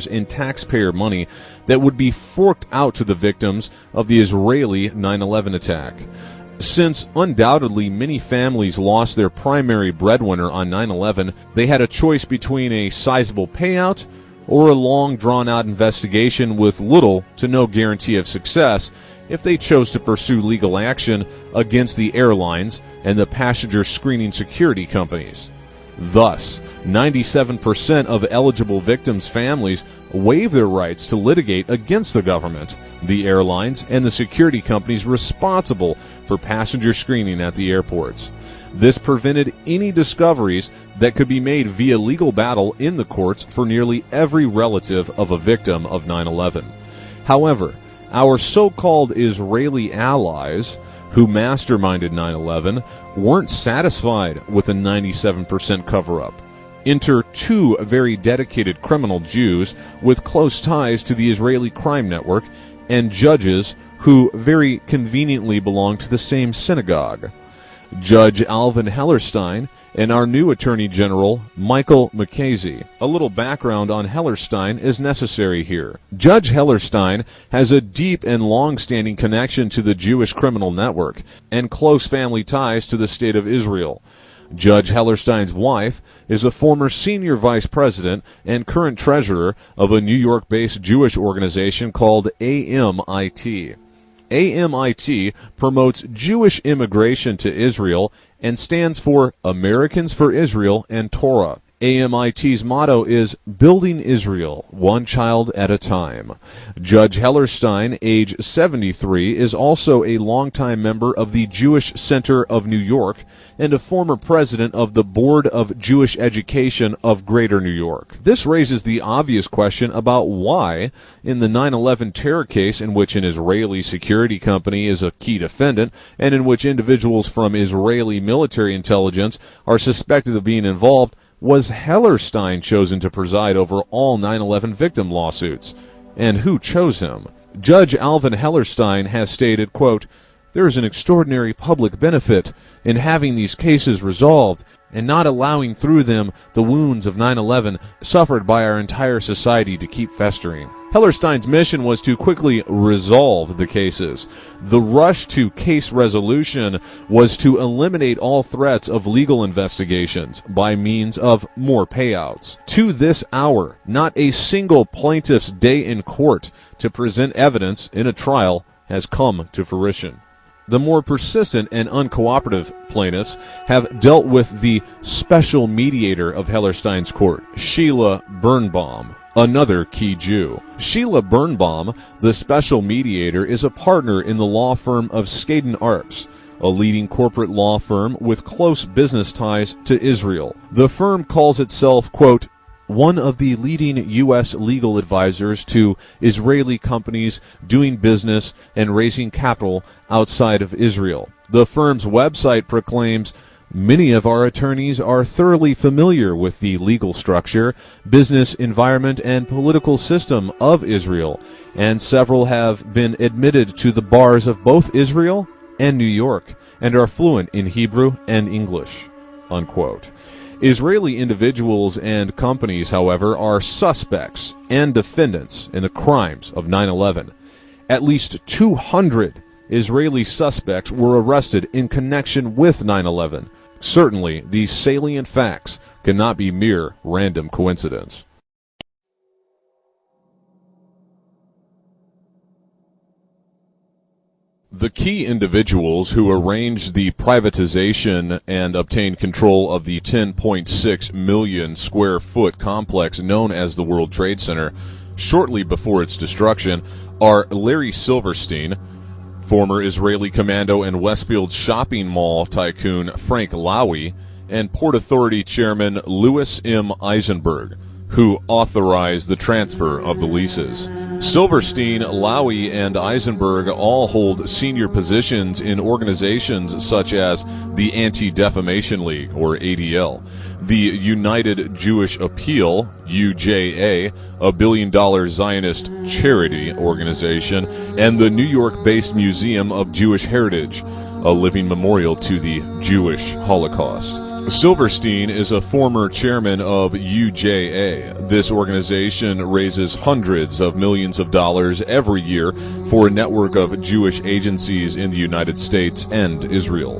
in taxpayer money that would be forked out to the victims of the Israeli 9/11 attack. Since undoubtedly many families lost their primary breadwinner on 9/11, they had a choice between a sizable payout or a long drawn-out investigation with little to no guarantee of success if they chose to pursue legal action against the airlines and the passenger screening security companies. Thus, 97% of eligible victims' families waive their rights to litigate against the government, the airlines, and the security companies responsible for passenger screening at the airports. This prevented any discoveries that could be made via legal battle in the courts for nearly every relative of a victim of 9/11. However, our so-called Israeli allies who masterminded 9/11 weren't satisfied with a 97% cover-up. Enter two very dedicated criminal Jews with close ties to the Israeli crime network and judges who very conveniently belong to the same synagogue. Judge Alvin Hellerstein and our new Attorney General, Michael Mukasey. A little background on Hellerstein is necessary here. Judge Hellerstein has a deep and long-standing connection to the Jewish criminal network and close family ties to the State of Israel. Judge Hellerstein's wife is a former senior vice president and current treasurer of a New York-based Jewish organization called AMIT. AMIT promotes Jewish immigration to Israel and stands for Americans for Israel and Torah. AMIT's motto is Building Israel, One Child at a Time. Judge Hellerstein, age 73, is also a longtime member of the Jewish Center of New York and a former president of the Board of Jewish Education of Greater New York. This raises the obvious question about why, in the 9/11 terror case in which an Israeli security company is a key defendant and in which individuals from Israeli military intelligence are suspected of being involved, was Hellerstein chosen to preside over all 9/11 victim lawsuits? And who chose him? Judge Alvin Hellerstein has stated, quote, "There is an extraordinary public benefit in having these cases resolved and not allowing through them the wounds of 9/11 suffered by our entire society to keep festering." Hellerstein's mission was to quickly resolve the cases. The rush to case resolution was to eliminate all threats of legal investigations by means of more payouts. To this hour, not a single plaintiff's day in court to present evidence in a trial has come to fruition. The more persistent and uncooperative plaintiffs have dealt with the special mediator of Hellerstein's court, Sheila Birnbaum, another key Jew. Sheila Birnbaum, the special mediator, is a partner in the law firm of Skadden Arps, a leading corporate law firm with close business ties to Israel. The firm calls itself, quote, one of the leading U.S. legal advisors to Israeli companies doing business and raising capital outside of Israel. The firm's website proclaims, many of our attorneys are thoroughly familiar with the legal structure, business environment, and political system of Israel, and several have been admitted to the bars of both Israel and New York, and are fluent in Hebrew and English, unquote. Israeli individuals and companies, however, are suspects and defendants in the crimes of 9/11. At least 200 Israeli suspects were arrested in connection with 9/11. Certainly, these salient facts cannot be mere random coincidence. The key individuals who arranged the privatization and obtained control of the 10.6 million square foot complex known as the World Trade Center shortly before its destruction are Larry Silverstein, former Israeli commando and Westfield shopping mall tycoon Frank Lowy, and Port Authority Chairman Louis M. Eisenberg, who authorized the transfer of the leases. Silverstein, Lowy, and Eisenberg all hold senior positions in organizations such as the Anti-Defamation League, or ADL, the United Jewish Appeal, UJA, a billion-dollar Zionist charity organization, and the New York-based Museum of Jewish Heritage, a living memorial to the Jewish Holocaust. Silverstein is a former chairman of UJA. This organization raises hundreds of millions of dollars every year for a network of Jewish agencies in the United States and Israel.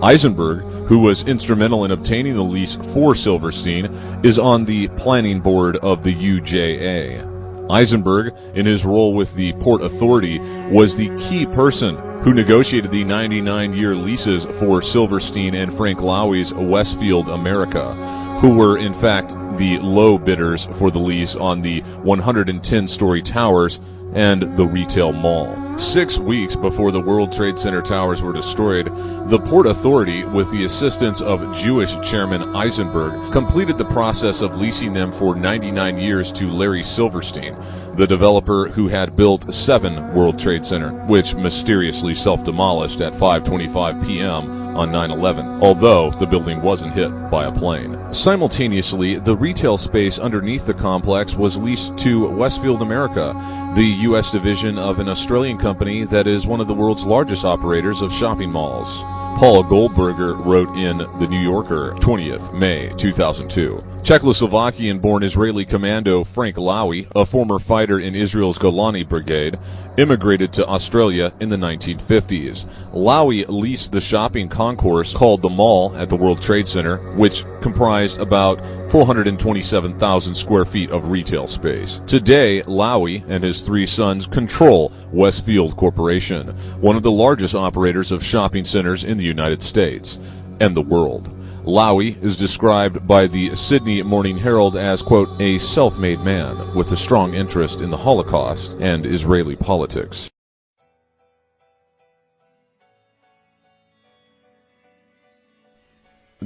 Eisenberg, who was instrumental in obtaining the lease for Silverstein, is on the planning board of the UJA. Eisenberg, in his role with the Port Authority, was the key person who negotiated the 99-year leases for Silverstein and Frank Lowy's Westfield America, who were, in fact, the low bidders for the lease on the 110-story towers and the retail mall. 6 weeks before the World Trade Center towers were destroyed, the Port Authority, with the assistance of Jewish Chairman Eisenberg, completed the process of leasing them for 99 years to Larry Silverstein, the developer who had built 7 World Trade Center, which mysteriously self-demolished at 5:25 p.m. on 9/11, although the building wasn't hit by a plane. Simultaneously, the retail space underneath the complex was leased to Westfield America, the U.S. division of an Australian company that is one of the world's largest operators of shopping malls. Paul Goldberger wrote in The New Yorker, 20th May 2002. Czechoslovakian-born Israeli commando Frank Lowy, a former fighter in Israel's Golani Brigade, immigrated to Australia in the 1950s. Lowy leased the shopping concourse called the Mall at the World Trade Center, which comprised about 427,000 square feet of retail space. Today, Lowy and his 3 sons control Westfield Corporation, one of the largest operators of shopping centers in the United States and the world. Lowy is described by the Sydney Morning Herald as, quote, a self-made man with a strong interest in the Holocaust and Israeli politics.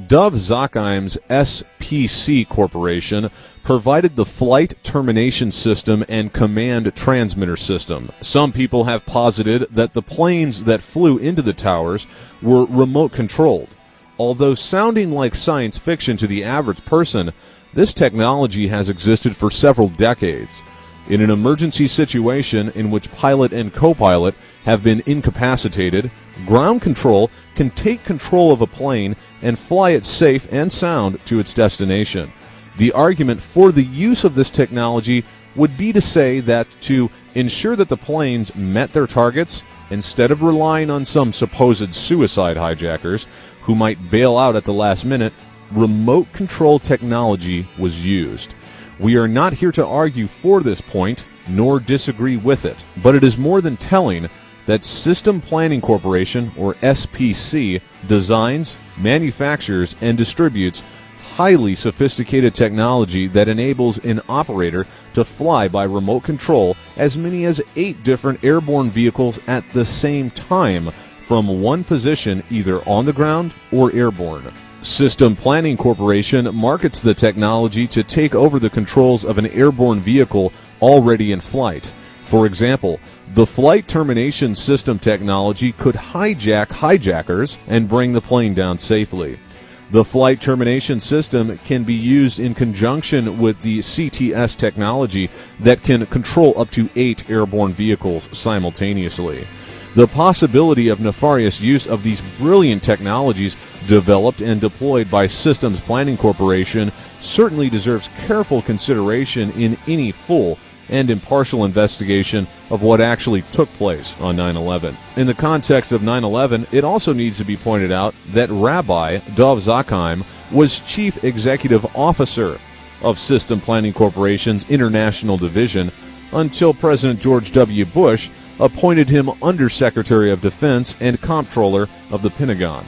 Dov Zakheim's SPC Corporation provided the flight termination system and command transmitter system. Some people have posited that the planes that flew into the towers were remote controlled. Although sounding like science fiction to the average person, this technology has existed for several decades. In an emergency situation in which pilot and co-pilot have been incapacitated, ground control can take control of a plane and fly it safe and sound to its destination. The argument for the use of this technology would be to say that to ensure that the planes met their targets, instead of relying on some supposed suicide hijackers who might bail out at the last minute, remote control technology was used. We are not here to argue for this point, nor disagree with it, but it is more than telling that System Planning Corporation, or SPC, designs, manufactures, and distributes highly sophisticated technology that enables an operator to fly by remote control as many as 8 different airborne vehicles at the same time from one position, either on the ground or airborne. System Planning Corporation markets the technology to take over the controls of an airborne vehicle already in flight. For example, the flight termination system technology could hijack hijackers and bring the plane down safely. The flight termination system can be used in conjunction with the CTS technology that can control up to 8 airborne vehicles simultaneously. The possibility of nefarious use of these brilliant technologies developed and deployed by Systems Planning Corporation certainly deserves careful consideration in any full and impartial investigation of what actually took place on 9/11. In the context of 9/11, it also needs to be pointed out that Rabbi Dov Zakheim was Chief Executive Officer of System Planning Corporation's International Division until President George W. Bush appointed him Undersecretary of Defense and Comptroller of the Pentagon.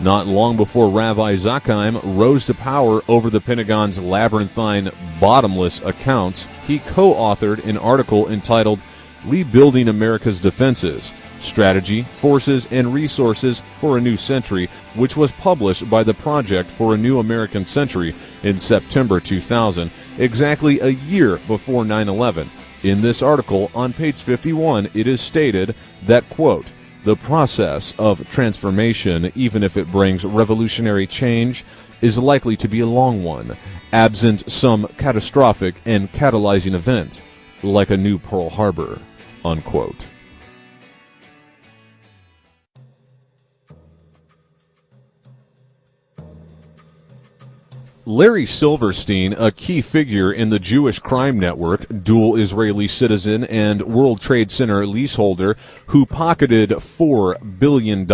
Not long before Rabbi Zakheim rose to power over the Pentagon's labyrinthine, bottomless accounts, he co-authored an article entitled Rebuilding America's Defenses, Strategy, Forces, and Resources for a New Century, which was published by the Project for a New American Century in September 2000, exactly a year before 9/11. In this article, on page 51, it is stated that, quote, "The process of transformation, even if it brings revolutionary change, is likely to be a long one, absent some catastrophic and catalyzing event, like a new Pearl Harbor," unquote. Larry Silverstein, a key figure in the Jewish crime network, dual Israeli citizen and World Trade Center leaseholder, who pocketed $4 billion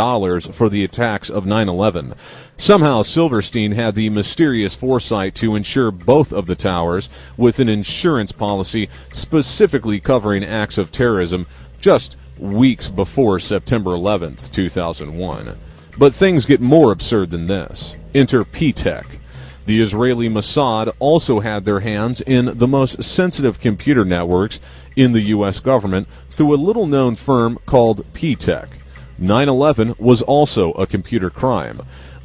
for the attacks of 9/11. Somehow Silverstein had the mysterious foresight to insure both of the towers with an insurance policy specifically covering acts of terrorism just weeks before September 11th, 2001. But things get more absurd than this. Enter P-Tech. The Israeli Mossad also had their hands in the most sensitive computer networks in the U.S. government through a little-known firm called P-Tech. 9/11 was also a computer crime.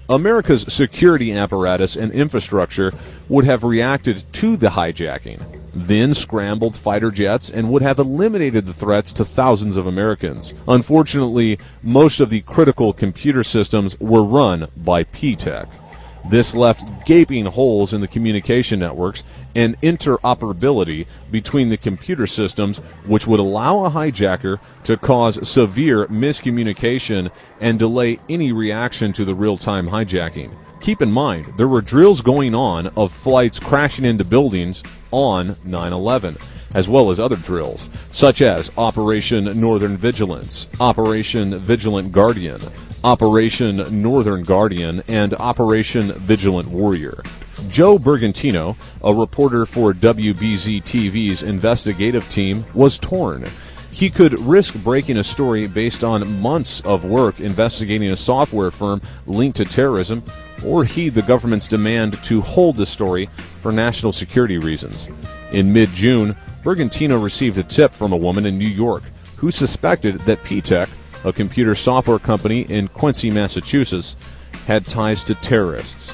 America's security apparatus and infrastructure would have reacted to the hijacking, then scrambled fighter jets and would have eliminated the threats to thousands of Americans. Unfortunately, most of the critical computer systems were run by P-Tech. This left gaping holes in the communication networks and interoperability between the computer systems, which would allow a hijacker to cause severe miscommunication and delay any reaction to the real-time hijacking. Keep in mind, there were drills going on of flights crashing into buildings on 9/11, as well as other drills, such as Operation Northern Vigilance, Operation Vigilant Guardian, Operation Northern Guardian, and Operation Vigilant Warrior. Joe Bergantino, a reporter for WBZ-TV's investigative team, was torn. He could risk breaking a story based on months of work investigating a software firm linked to terrorism, or heed the government's demand to hold the story for national security reasons. In mid-June, Bergantino received a tip from a woman in New York who suspected that P-Tech, a computer software company in Quincy, Massachusetts, had ties to terrorists.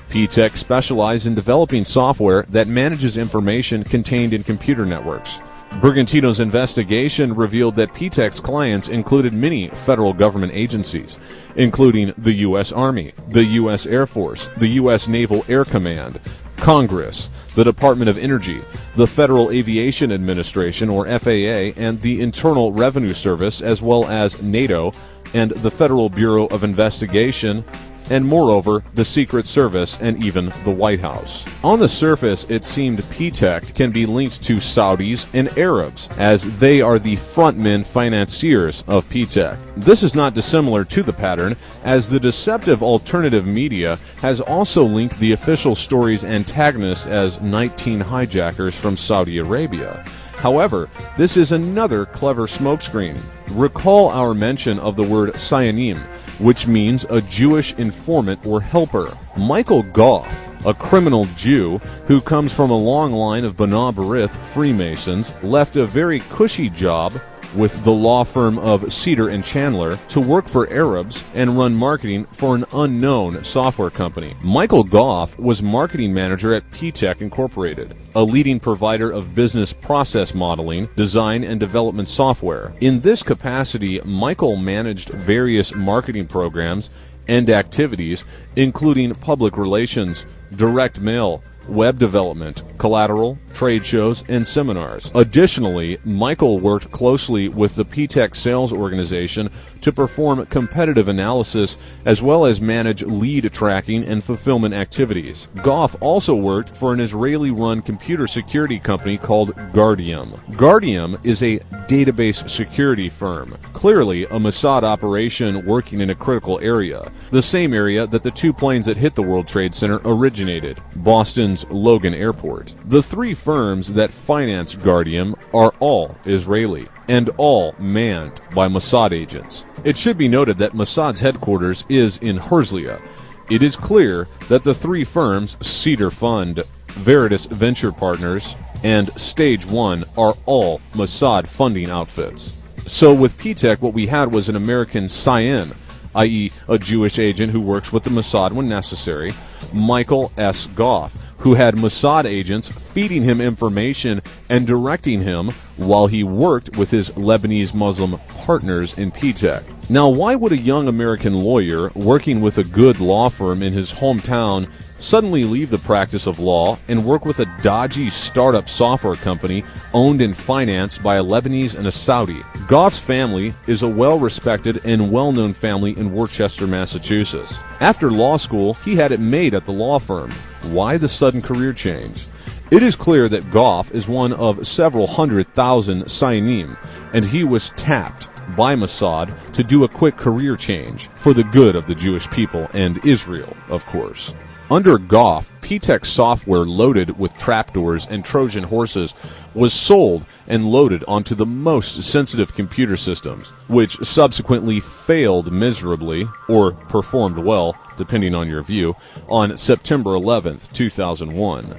P-Tech specialized in developing software that manages information contained in computer networks. Bergantino's investigation revealed that P-Tech's clients included many federal government agencies, including the U.S. Army, the U.S. Air Force, the U.S. Naval Air Command, Congress, the Department of Energy, the Federal Aviation Administration, or FAA, and the Internal Revenue Service, as well as NATO and the Federal Bureau of Investigation, and moreover, the Secret Service and even the White House. On the surface, it seemed P-Tech can be linked to Saudis and Arabs, as they are the frontmen financiers of P-Tech. This is not dissimilar to the pattern, as the deceptive alternative media has also linked the official story's antagonists as night teen hijackers from Saudi Arabia. However, this is another clever smokescreen. Recall our mention of the word Sayanim, which means a Jewish informant or helper. Michael Goff, a criminal Jew who comes from a long line of B'nai B'rith Freemasons, left a very cushy job with the law firm of Cedar and Chandler to work for Arabs and run marketing for an unknown software company. Michael Goff was marketing manager at P-Tech Incorporated, a leading provider of business process modeling, design, and development software. In this capacity, Michael managed various marketing programs and activities, including public relations, direct mail, web development, collateral, trade shows, and seminars. Additionally, Michael worked closely with the P-Tech sales organization to perform competitive analysis as well as manage lead tracking and fulfillment activities. Goff also worked for an Israeli-run computer security company called Guardium. Guardium is a database security firm, clearly a Mossad operation working in a critical area, the same area that the two planes that hit the World Trade Center originated, Boston's Logan Airport. The three firms that finance Guardium are all Israeli and all manned by Mossad agents. It should be noted that Mossad's headquarters is in Herzliya. It is clear that the three firms, Cedar Fund, Veritas Venture Partners, and Stage One, are all Mossad funding outfits. So with P-TECH, what we had was an American Cyan, i.e. a Jewish agent who works with the Mossad when necessary, Michael S. Goff, who had Mossad agents feeding him information and directing him while he worked with his Lebanese Muslim partners in P-TECH. Now, why would a young American lawyer working with a good law firm in his hometown suddenly leave the practice of law and work with a dodgy startup software company owned and financed by a Lebanese and a Saudi? Goff's family is a well-respected and well-known family in Worcester, Massachusetts. After law school, he had it made at the law firm. Why the sudden career change? It is clear that Goff is one of several 100,000 Sayanim, and he was tapped by Mossad to do a quick career change for the good of the Jewish people and Israel, of course. Under Goff, P-TECH software loaded with trapdoors and Trojan horses was sold and loaded onto the most sensitive computer systems, which subsequently failed miserably, or performed well, depending on your view, on September 11th, 2001.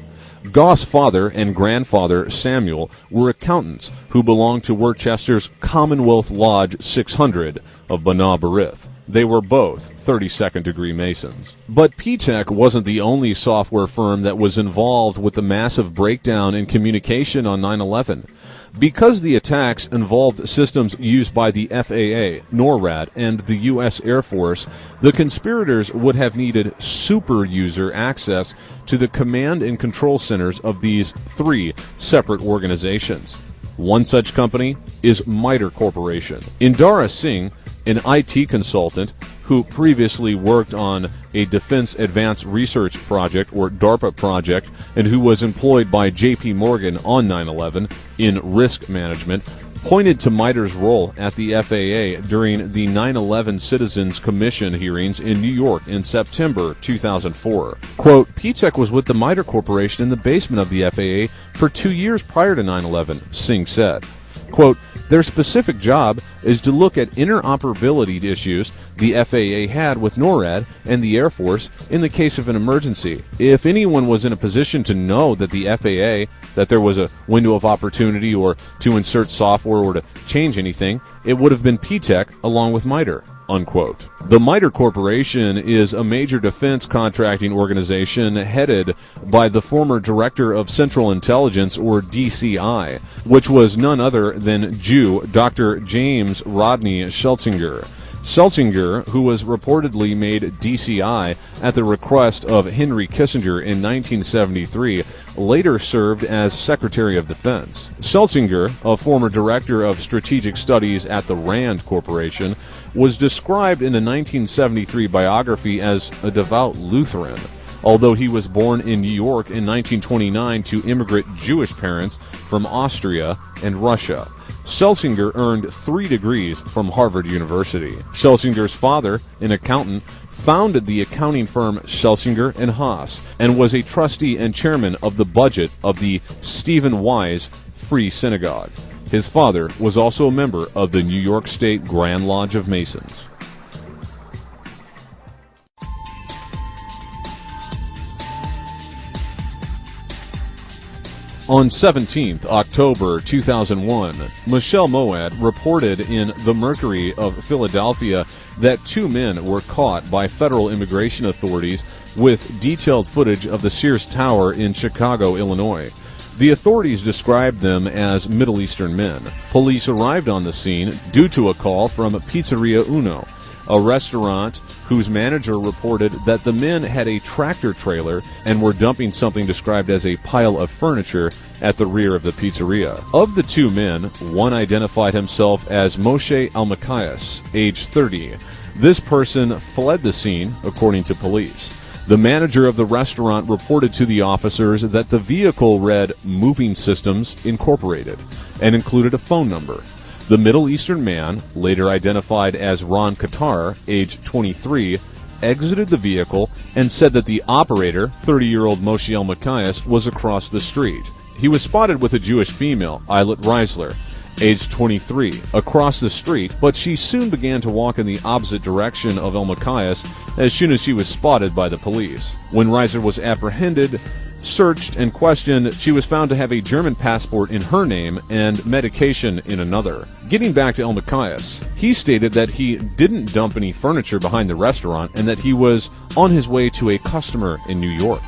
Goff's father and grandfather, Samuel, were accountants who belonged to Worcester's Commonwealth Lodge 600 of B'nai B'rith. They were both 32nd degree Masons. But P-TECH wasn't the only software firm that was involved with the massive breakdown in communication on 9/11. Because the attacks involved systems used by the FAA, NORAD, and the U.S. Air Force, the conspirators would have needed super user access to the command and control centers of these three separate organizations. One such company is MITRE Corporation. Indira Singh, an IT consultant who previously worked on a Defense Advanced Research Project, or DARPA project, and who was employed by J.P. Morgan on 9/11 in risk management, pointed to MITRE's role at the FAA during the 9/11 Citizens Commission hearings in New York in September 2004. Quote, P-TECH was with the MITRE Corporation in the basement of the FAA for 2 years prior to 9/11, Singh said. Quote, their specific job is to look at interoperability issues the FAA had with NORAD and the Air Force in the case of an emergency. If anyone was in a position to know that the FAA, that there was a window of opportunity or to insert software or to change anything, it would have been P-TECH along with MITRE. Unquote. The MITRE Corporation is a major defense contracting organization headed by the former Director of Central Intelligence, or DCI, which was none other than Jew Dr. James Rodney Schlesinger. Schlesinger, who was reportedly made DCI at the request of Henry Kissinger in 1973, later served as Secretary of Defense. Schlesinger, a former Director of Strategic Studies at the RAND Corporation, was described in a 1973 biography as a devout Lutheran, although he was born in New York in 1929 to immigrant Jewish parents from Austria and Russia. Schlesinger earned 3 degrees from Harvard University. Schlesinger's father, an accountant, founded the accounting firm Schlesinger and Haas, and was a trustee and chairman of the budget of the Stephen Wise Free Synagogue. His father was also a member of the New York State Grand Lodge of Masons. On 17th October 2001, Michelle Moad reported in The Mercury of Philadelphia that 2 men were caught by federal immigration authorities with detailed footage of the Sears Tower in Chicago, Illinois. The authorities described them as Middle Eastern men. Police arrived on the scene due to a call from Pizzeria Uno, a restaurant whose manager reported that the men had a tractor trailer and were dumping something described as a pile of furniture at the rear of the pizzeria. Of the 2 men, one identified himself as Moshe Almakias, age 30. This person fled the scene, according to police. The manager of the restaurant reported to the officers that the vehicle read Moving Systems Incorporated and included a phone number. The Middle Eastern man, later identified as Ron Qatar, age 23, exited the vehicle and said that the operator, 30-year-old Moshe Almakias, was across the street. He was spotted with a Jewish female, Eilert Reisler, age 23, across the street, but she soon began to walk in the opposite direction of Almakias as soon as she was spotted by the police. When Reisler was apprehended, Searched and questioned, she was found to have a German passport in her name and medication in another. Getting back to Elmakias, he stated that he didn't dump any furniture behind the restaurant and that he was on his way to a customer in New York.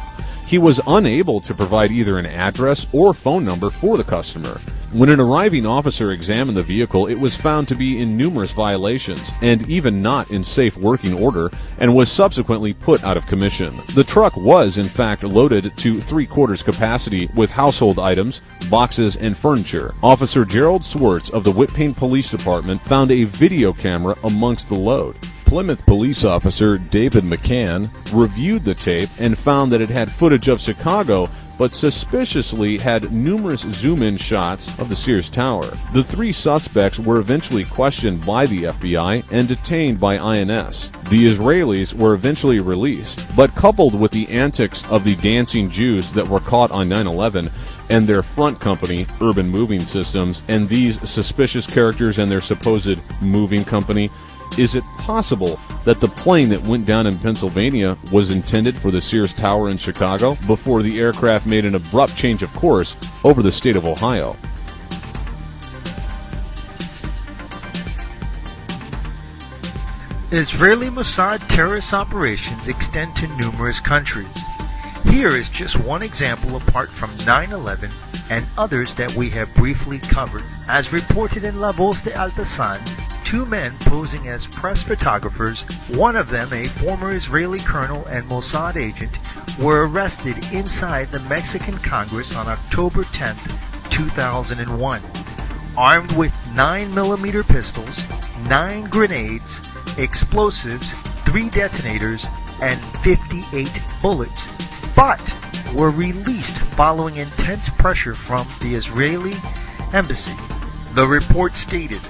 He was unable to provide either an address or phone number for the customer. When an arriving officer examined the vehicle, it was found to be in numerous violations and even not in safe working order, and was subsequently put out of commission. The truck was, in fact, loaded to 3/4 capacity with household items, boxes, and furniture. Officer Gerald Swartz of the Whitpain Police Department found a video camera amongst the load. Plymouth police officer David McCann reviewed the tape and found that it had footage of Chicago, but suspiciously had numerous zoom-in shots of the Sears Tower. The 3 suspects were eventually questioned by the FBI and detained by INS. The Israelis were eventually released, but coupled with the antics of the dancing Jews that were caught on 9/11 and their front company, Urban Moving Systems, and these suspicious characters and their supposed moving company, is it possible that the plane that went down in Pennsylvania was intended for the Sears Tower in Chicago before the aircraft made an abrupt change of course over the state of Ohio? Israeli Mossad terrorist operations extend to numerous countries. Here is just one example apart from 9/11 and others that we have briefly covered. As reported in La Voz de Altasan, 2 men posing as press photographers, one of them a former Israeli colonel and Mossad agent, were arrested inside the Mexican Congress on October 10, 2001, armed with 9mm pistols, 9 grenades, explosives, 3 detonators, and 58 bullets, but were released following intense pressure from the Israeli embassy. The report stated,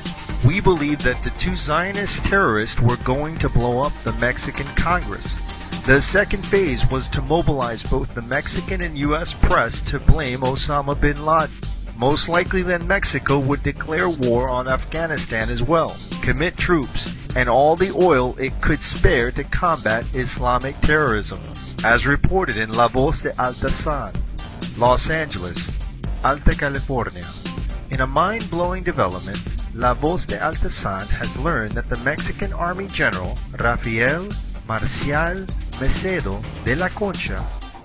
"We believe that the 2 Zionist terrorists were going to blow up the Mexican Congress. The second phase was to mobilize both the Mexican and U.S. press to blame Osama bin Laden. Most likely then Mexico would declare war on Afghanistan as well, commit troops, and all the oil it could spare to combat Islamic terrorism." As reported in La Voz de Altasan, Los Angeles, Alta California. In a mind-blowing development, La Voz de Altasan has learned that the Mexican Army General Rafael Marcial Macedo de la Concha,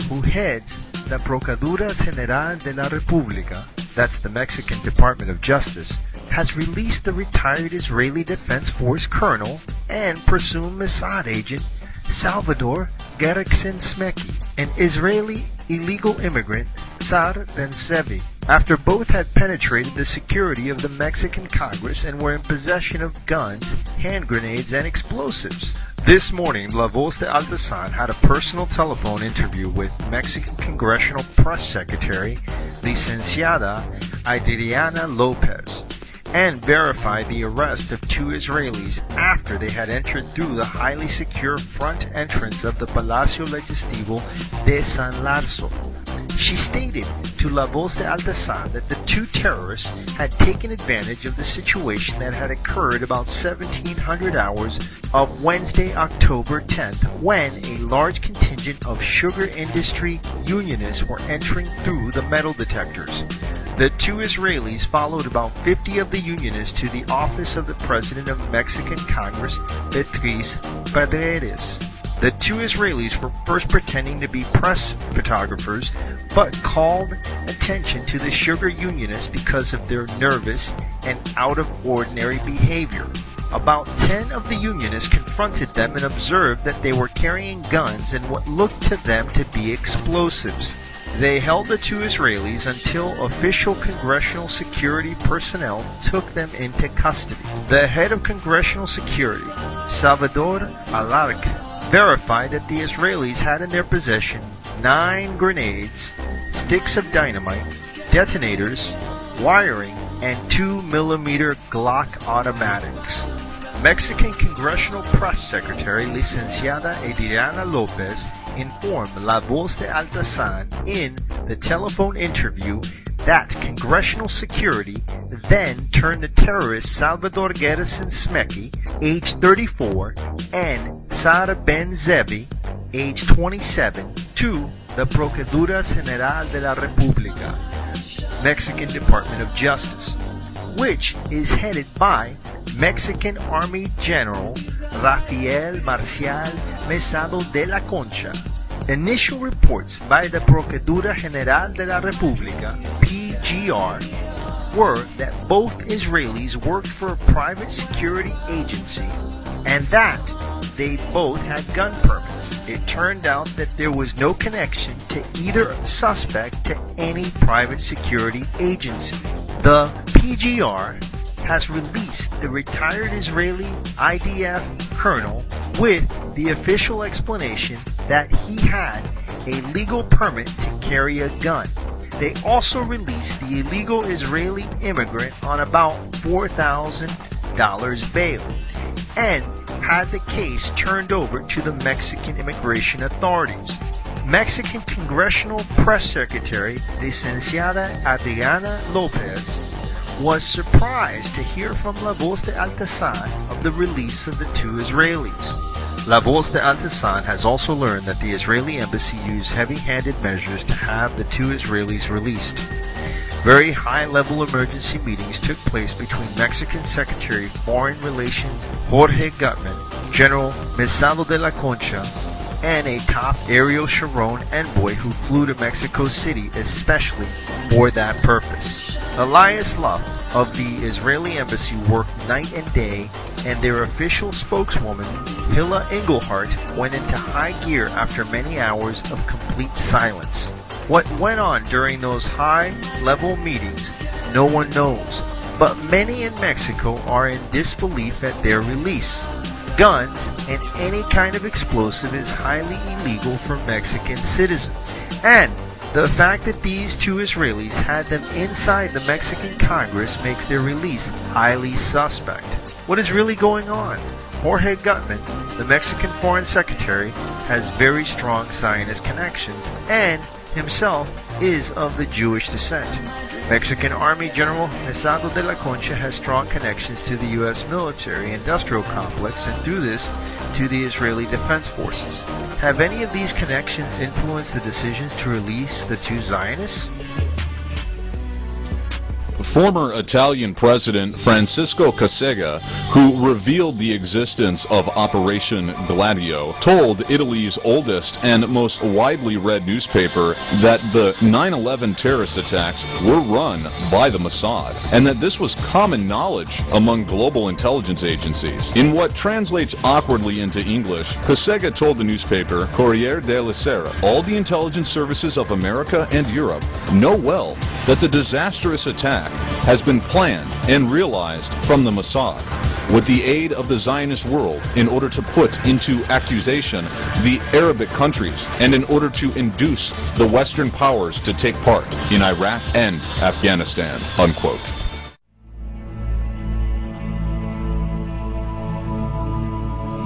who heads the Procuraduría General de la República, that's the Mexican Department of Justice, has released the retired Israeli Defense Force Colonel and presumed Mossad agent Salvador Gershon Smeki, and Israeli illegal immigrant Sar Ben-Zevi, after both had penetrated the security of the Mexican Congress and were in possession of guns, hand grenades, and explosives. This morning, La Voz de Altasan had a personal telephone interview with Mexican Congressional Press Secretary Licenciada Adriana Lopez, and verified the arrest of 2 Israelis after they had entered through the highly secure front entrance of the Palacio Legislativo de San Larzo. She stated to La Voz de Altasan that the 2 terrorists had taken advantage of the situation that had occurred about 1700 hours of Wednesday, October 10th, when a large contingent of sugar industry unionists were entering through the metal detectors. The 2 Israelis followed about 50 of the unionists to the office of the President of Mexican Congress, Beatriz Paredes. The 2 Israelis were first pretending to be press photographers, but called attention to the sugar unionists because of their nervous and out-of-ordinary behavior. About 10 of the unionists confronted them and observed that they were carrying guns and what looked to them to be explosives. They held the 2 Israelis until official congressional security personnel took them into custody. The head of congressional security, Salvador Alarc, verified that the Israelis had in their possession 9 grenades, sticks of dynamite, detonators, wiring, and 2mm Glock automatics. Mexican Congressional Press Secretary Licenciada Adriana Lopez informed La Voz de Altasan in the telephone interview that congressional security then turned the terrorists Salvador Gershon Smeki, age 34, and Sar Ben-Zevi, age 27, to the Procuraduras General de la República, Mexican Department of Justice, which is headed by Mexican Army General Rafael Marcial Mesado de la Concha. Initial reports by the Procuraduría General de la República, PGR, were that both Israelis worked for a private security agency and that they both had gun permits. It turned out that there was no connection to either suspect to any private security agency. The PGR has released the retired Israeli IDF colonel with the official explanation that he had a legal permit to carry a gun. They also released the illegal Israeli immigrant on about $4,000 bail and had the case turned over to the Mexican immigration authorities. Mexican Congressional Press Secretary, Licenciada Adriana Lopez, was surprised to hear from La Voz de Altazan of the release of the two Israelis. La Voz de Altazan has also learned that the Israeli embassy used heavy-handed measures to have the two Israelis released. Very high-level emergency meetings took place between Mexican Secretary of Foreign Relations Jorge Gutman, General Mesado de la Concha, and a top Ariel Sharon envoy who flew to Mexico City especially for that purpose. Elias Luff of the Israeli embassy worked night and day, and their official spokeswoman, Hilla Engelhardt, went into high gear after many hours of complete silence. What went on during those high-level meetings, no one knows, but many in Mexico are in disbelief at their release. Guns and any kind of explosive is highly illegal for Mexican citizens, and the fact that these two Israelis had them inside the Mexican Congress makes their release highly suspect. What is really going on? Jorge Gutman, the Mexican Foreign Secretary, has very strong Zionist connections and himself is of the Jewish descent. Mexican Army General Mesado de la Concha has strong connections to the U.S. military-industrial complex and through this to the Israeli Defense Forces. Have any of these connections influenced the decisions to release the two Zionists? Former Italian President Francisco Cossega, who revealed the existence of Operation Gladio, told Italy's oldest and most widely read newspaper that the 9/11 terrorist attacks were run by the Mossad, and that this was common knowledge among global intelligence agencies. In what translates awkwardly into English, Cossega told the newspaper Corriere della Sera, all the intelligence services of America and Europe know well that the disastrous attack has been planned and realized from the Mossad with the aid of the Zionist world in order to put into accusation the Arabic countries and in order to induce the Western powers to take part in Iraq and Afghanistan, unquote.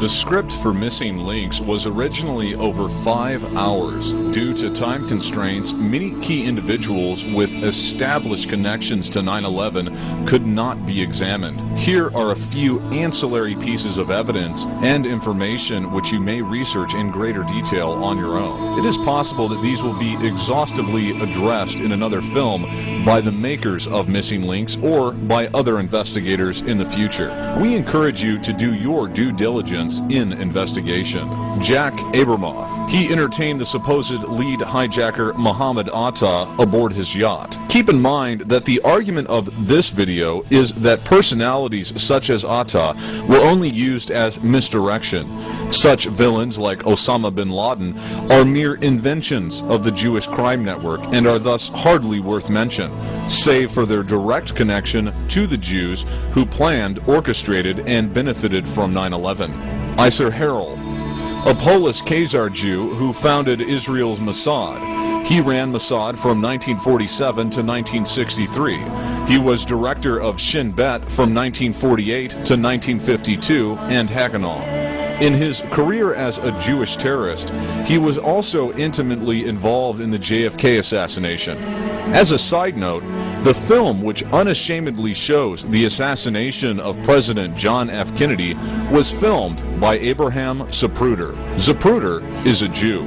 The script for Missing Links was originally over 5 hours. Due to time constraints, many key individuals with established connections to 9/11 could not be examined. Here are a few ancillary pieces of evidence and information which you may research in greater detail on your own. It is possible that these will be exhaustively addressed in another film by the makers of Missing Links or by other investigators in the future. We encourage you to do your due diligence in investigation. Jack Abramoff. He entertained the supposed lead hijacker Mohammed Atta aboard his yacht. Keep in mind that the argument of this video is that personalities such as Atta were only used as misdirection. Such villains like Osama bin Laden are mere inventions of the Jewish crime network and are thus hardly worth mention, save for their direct connection to the Jews who planned, orchestrated, and benefited from 9/11. Iser Harel, a Polish Khazar Jew who founded Israel's Mossad. He ran Mossad from 1947 to 1963. He was director of Shin Bet from 1948 to 1952 and Haganah. In his career as a Jewish terrorist, he was also intimately involved in the JFK assassination. As a side note, the film which unashamedly shows the assassination of President John F. Kennedy was filmed by Abraham Zapruder. Zapruder is a Jew.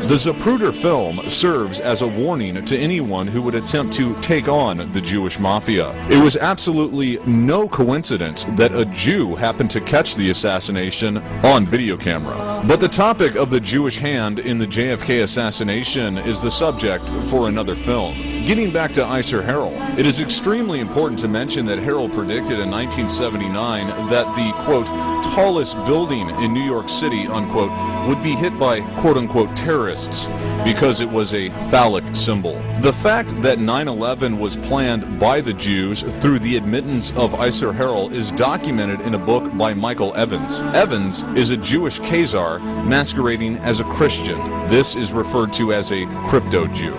The Zapruder film serves as a warning to anyone who would attempt to take on the Jewish mafia. It was absolutely no coincidence that a Jew happened to catch the assassination on video camera. But the topic of the Jewish hand in the JFK assassination is the subject for another film. Getting back to Isar Harel, it is extremely important to mention that Harel predicted in 1979 that the, quote, tallest building in New York City, unquote, would be hit by, quote unquote, terrorists because it was a phallic symbol. The fact that 9/11 was planned by the Jews through the admittance of Isar Harel is documented in a book by Michael Evans. Evans is a Jewish Khazar masquerading as a Christian. This is referred to as a crypto-Jew.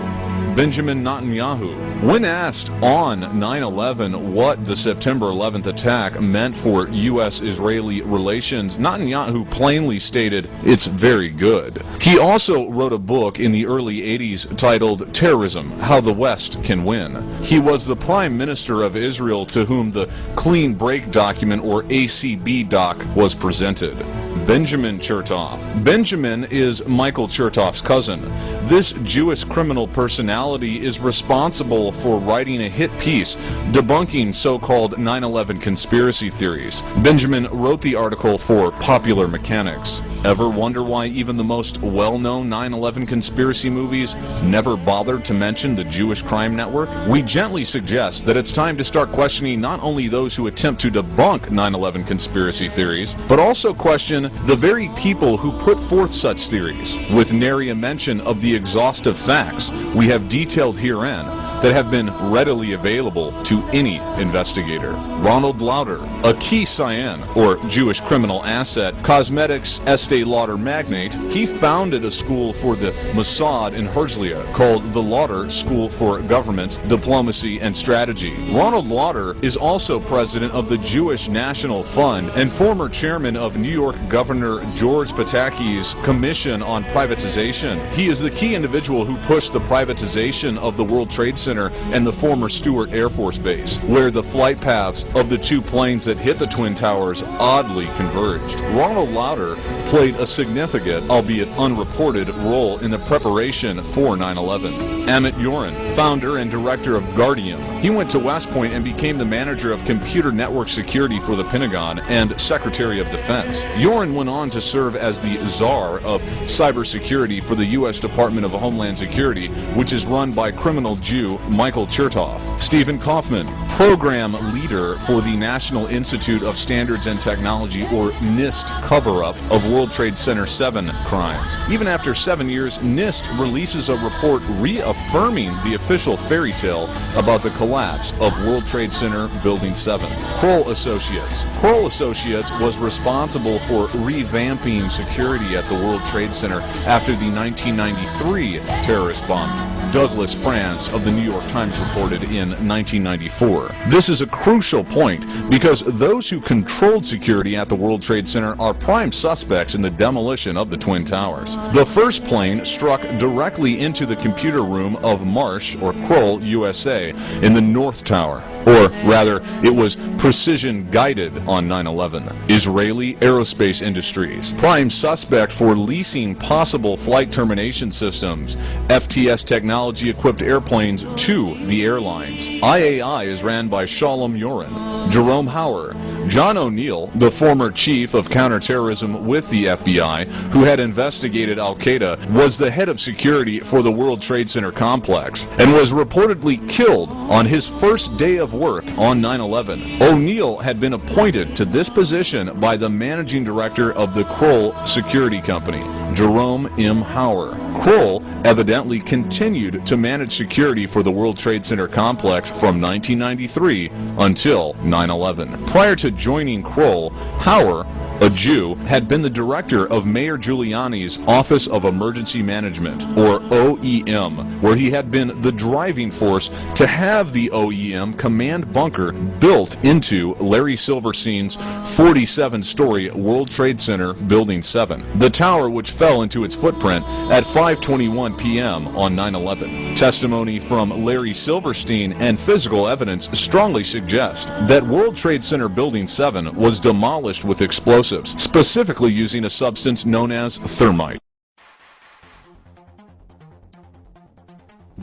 Benjamin Netanyahu. When asked on 9/11 what the September 11th attack meant for U.S.-Israeli relations, Netanyahu plainly stated, "It's very good." He also wrote a book in the early 80s titled Terrorism, How the West Can Win. He was the Prime Minister of Israel to whom the Clean Break document, or ACB doc, was presented. Benjamin Chertoff. Benjamin is Michael Chertoff's cousin. This Jewish criminal personality is responsible for writing a hit piece debunking so-called 9/11 conspiracy theories. Benjamin wrote the article for Popular Mechanics. Ever wonder why even the most well-known 9/11 conspiracy movies never bothered to mention the Jewish crime network? We gently suggest that it's time to start questioning not only those who attempt to debunk 9/11 conspiracy theories, but also question the very people who put forth such theories, with nary a mention of the exhaustive facts we have detailed herein that have been readily available to any investigator. Ronald Lauder, a key Cyan, or Jewish criminal asset, cosmetics Estee Lauder magnate, he founded a school for the Mossad in Herzliya called the Lauder School for Government, Diplomacy, and Strategy. Ronald Lauder is also president of the Jewish National Fund and former chairman of New York Governor George Pataki's Commission on Privatization. He is the key individual who pushed the privatization of the World Trade Center and the former Stewart Air Force Base, where the flight paths of the two planes that hit the Twin Towers oddly converged. Ronald Lauder played a significant, albeit unreported, role in the preparation for 9/11. Amit Yoren, founder and director of Guardium. He went to West Point and became the manager of computer network security for the Pentagon and Secretary of Defense. Yoren went on to serve as the czar of cybersecurity for the U.S. Department of Homeland Security, which is run by criminal Jew Michael Chertoff. Stephen Kaufman, program leader for the National Institute of Standards and Technology, or NIST, cover-up of World Trade Center 7 crimes. Even after 7 years, NIST releases a report reaffirming the official fairy tale about the collapse of World Trade Center Building 7. Kroll Associates. Kroll Associates was responsible for revamping security at the World Trade Center after the 1993 terrorist bombing. Douglas France of the New York Times reported in 1994. This is a crucial point because those who controlled security at the World Trade Center are prime suspects in the demolition of the Twin Towers. The first plane struck directly into the computer room of Marsh, or Kroll USA, in the North Tower. Or rather, it was precision guided on 9/11. Israeli Aerospace Industries, prime suspect for leasing possible flight termination systems, FTS technology-equipped airplanes to the airlines. IAI is ran by Shalom Yoren. Jerome Hauer, John O'Neill, the former chief of counterterrorism with the FBI, who had investigated Al-Qaeda, was the head of security for the World Trade Center complex and was reportedly killed on his first day of work on 9/11. O'Neill had been appointed to this position by the managing director of the Kroll Security Company, Jerome M. Hauer. Kroll evidently continued to manage security for the World Trade Center complex from 1993 until 9/11. Prior to joining Kroll, Hauer, a Jew, had been the director of Mayor Giuliani's Office of Emergency Management, or OEM, where he had been the driving force to have the OEM command bunker built into Larry Silverstein's 47-story World Trade Center Building 7, the tower which fell into its footprint at 5:21 p.m. on 9/11. Testimony from Larry Silverstein and physical evidence strongly suggest that World Trade Center Building 7 was demolished with explosives, specifically using a substance known as thermite.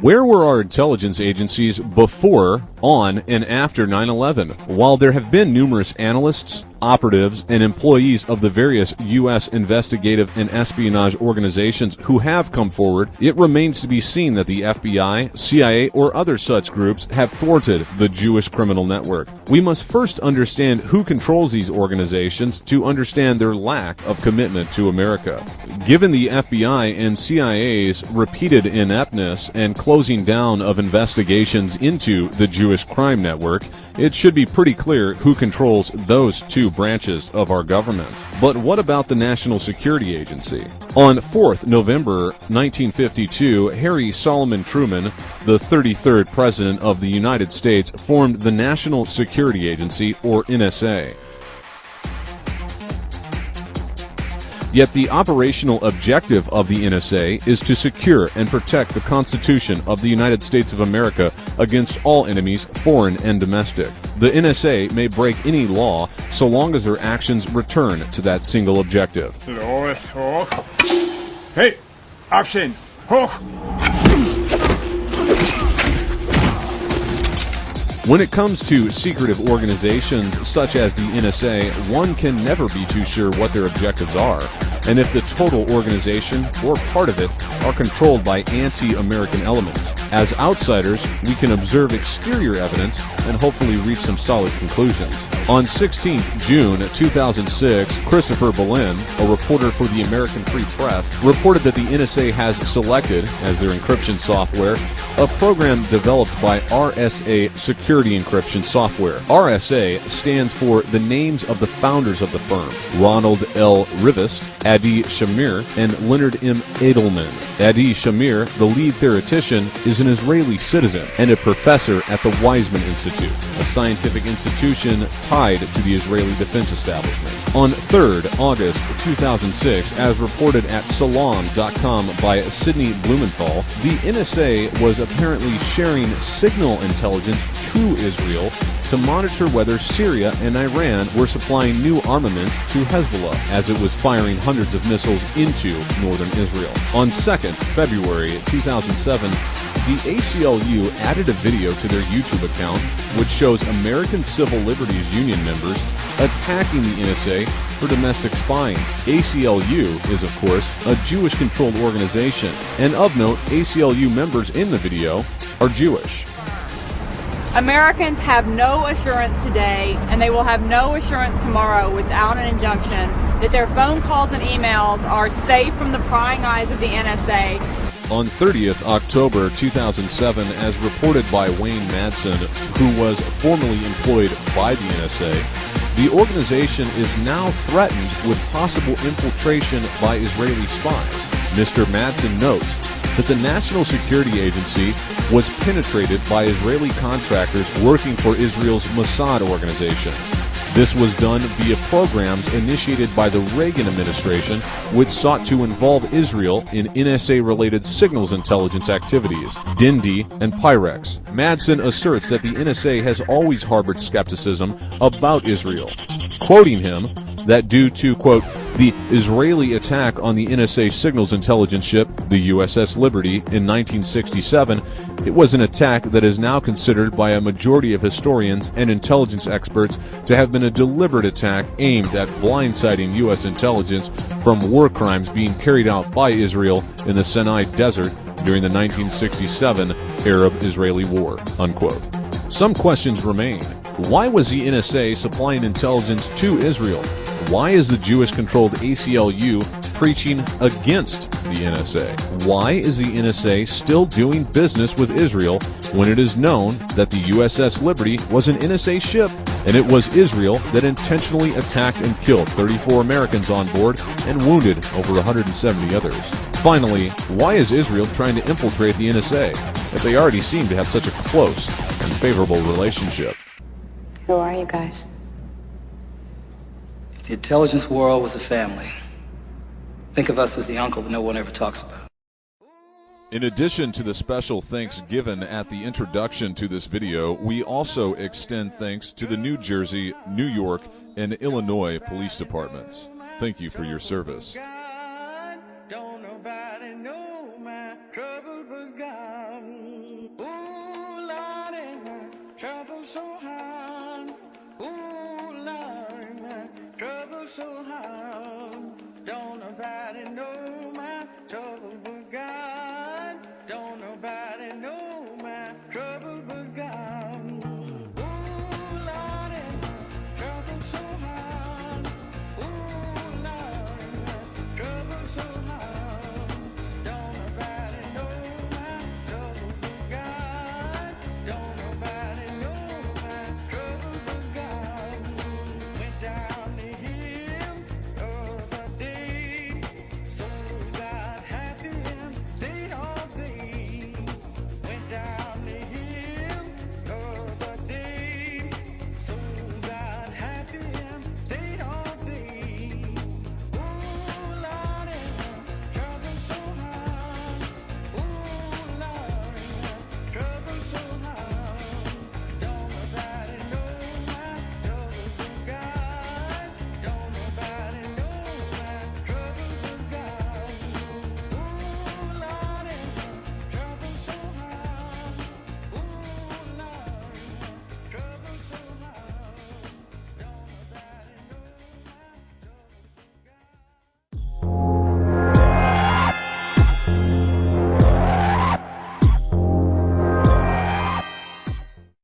Where were our intelligence agencies before, on, and after 9/11? While there have been numerous analysts, operatives, and employees of the various U.S. investigative and espionage organizations who have come forward, it remains to be seen that the FBI, CIA, or other such groups have thwarted the Jewish criminal network. We must first understand who controls these organizations to understand their lack of commitment to America. Given the FBI and CIA's repeated ineptness and closing down of investigations into the Jewish crime network, it should be pretty clear who controls those two branches of our government. But what about the National Security Agency? On 4th November 1952, Harry Solomon Truman, the 33rd President of the United States, formed the National Security Agency, or NSA. Yet the operational objective of the NSA is to secure and protect the Constitution of the United States of America against all enemies, foreign and domestic. The NSA may break any law so long as their actions return to that single objective. Los hoch. Hey, Abstand. Hoch. When it comes to secretive organizations such as the NSA, one can never be too sure what their objectives are, and if the total organization or part of it are controlled by anti-American elements. As outsiders, we can observe exterior evidence and hopefully reach some solid conclusions. On 16 June 2006, Christopher Boleyn, a reporter for the American Free Press, reported that the NSA has selected, as their encryption software, a program developed by RSA Security Encryption Software. RSA stands for the names of the founders of the firm: Ronald L. Rivest, Adi Shamir, and Leonard M. Edelman. Adi Shamir, the lead theoretician, is an Israeli citizen and a professor at the Weizmann Institute, a scientific institution tied to the Israeli defense establishment. On 3rd August 2006, as reported at Salon.com by Sidney Blumenthal, the NSA was apparently sharing signal intelligence to Israel to monitor whether Syria and Iran were supplying new armaments to Hezbollah, as it was firing hundreds of missiles into northern Israel. On 2nd February 2007, the ACLU added a video to their YouTube account which shows American Civil Liberties Union members attacking the NSA for domestic spying. ACLU is, of course, a Jewish-controlled organization, and of note, ACLU members in the video are Jewish. Americans have no assurance today, and they will have no assurance tomorrow without an injunction that their phone calls and emails are safe from the prying eyes of the NSA. On 30th October 2007, as reported by Wayne Madsen, who was formerly employed by the NSA, the organization is now threatened with possible infiltration by Israeli spies. Mr. Madsen notes that the National Security Agency was penetrated by Israeli contractors working for Israel's Mossad organization. This was done via programs initiated by the Reagan administration, which sought to involve Israel in NSA-related signals intelligence activities, Dindy and Pyrex. Madsen asserts that the NSA has always harbored skepticism about Israel, quoting him that due to, quote, the Israeli attack on the NSA signals intelligence ship, the USS Liberty, in 1967, it was an attack that is now considered by a majority of historians and intelligence experts to have been a deliberate attack aimed at blindsiding U.S. intelligence from war crimes being carried out by Israel in the Sinai Desert during the 1967 Arab-Israeli War, unquote. Some questions remain. Why was the NSA supplying intelligence to Israel? Why is the Jewish-controlled ACLU preaching against the NSA? Why is the NSA still doing business with Israel when it is known that the USS Liberty was an NSA ship and it was Israel that intentionally attacked and killed 34 Americans on board and wounded over 170 others? Finally, why is Israel trying to infiltrate the NSA if they already seem to have such a close and favorable relationship? Who are you guys? If the intelligence world was a family, think of us as the uncle that no one ever talks about. In addition to the special thanks given at the introduction to this video, we also extend thanks to the New Jersey, New York, and Illinois police departments. Thank you for your service.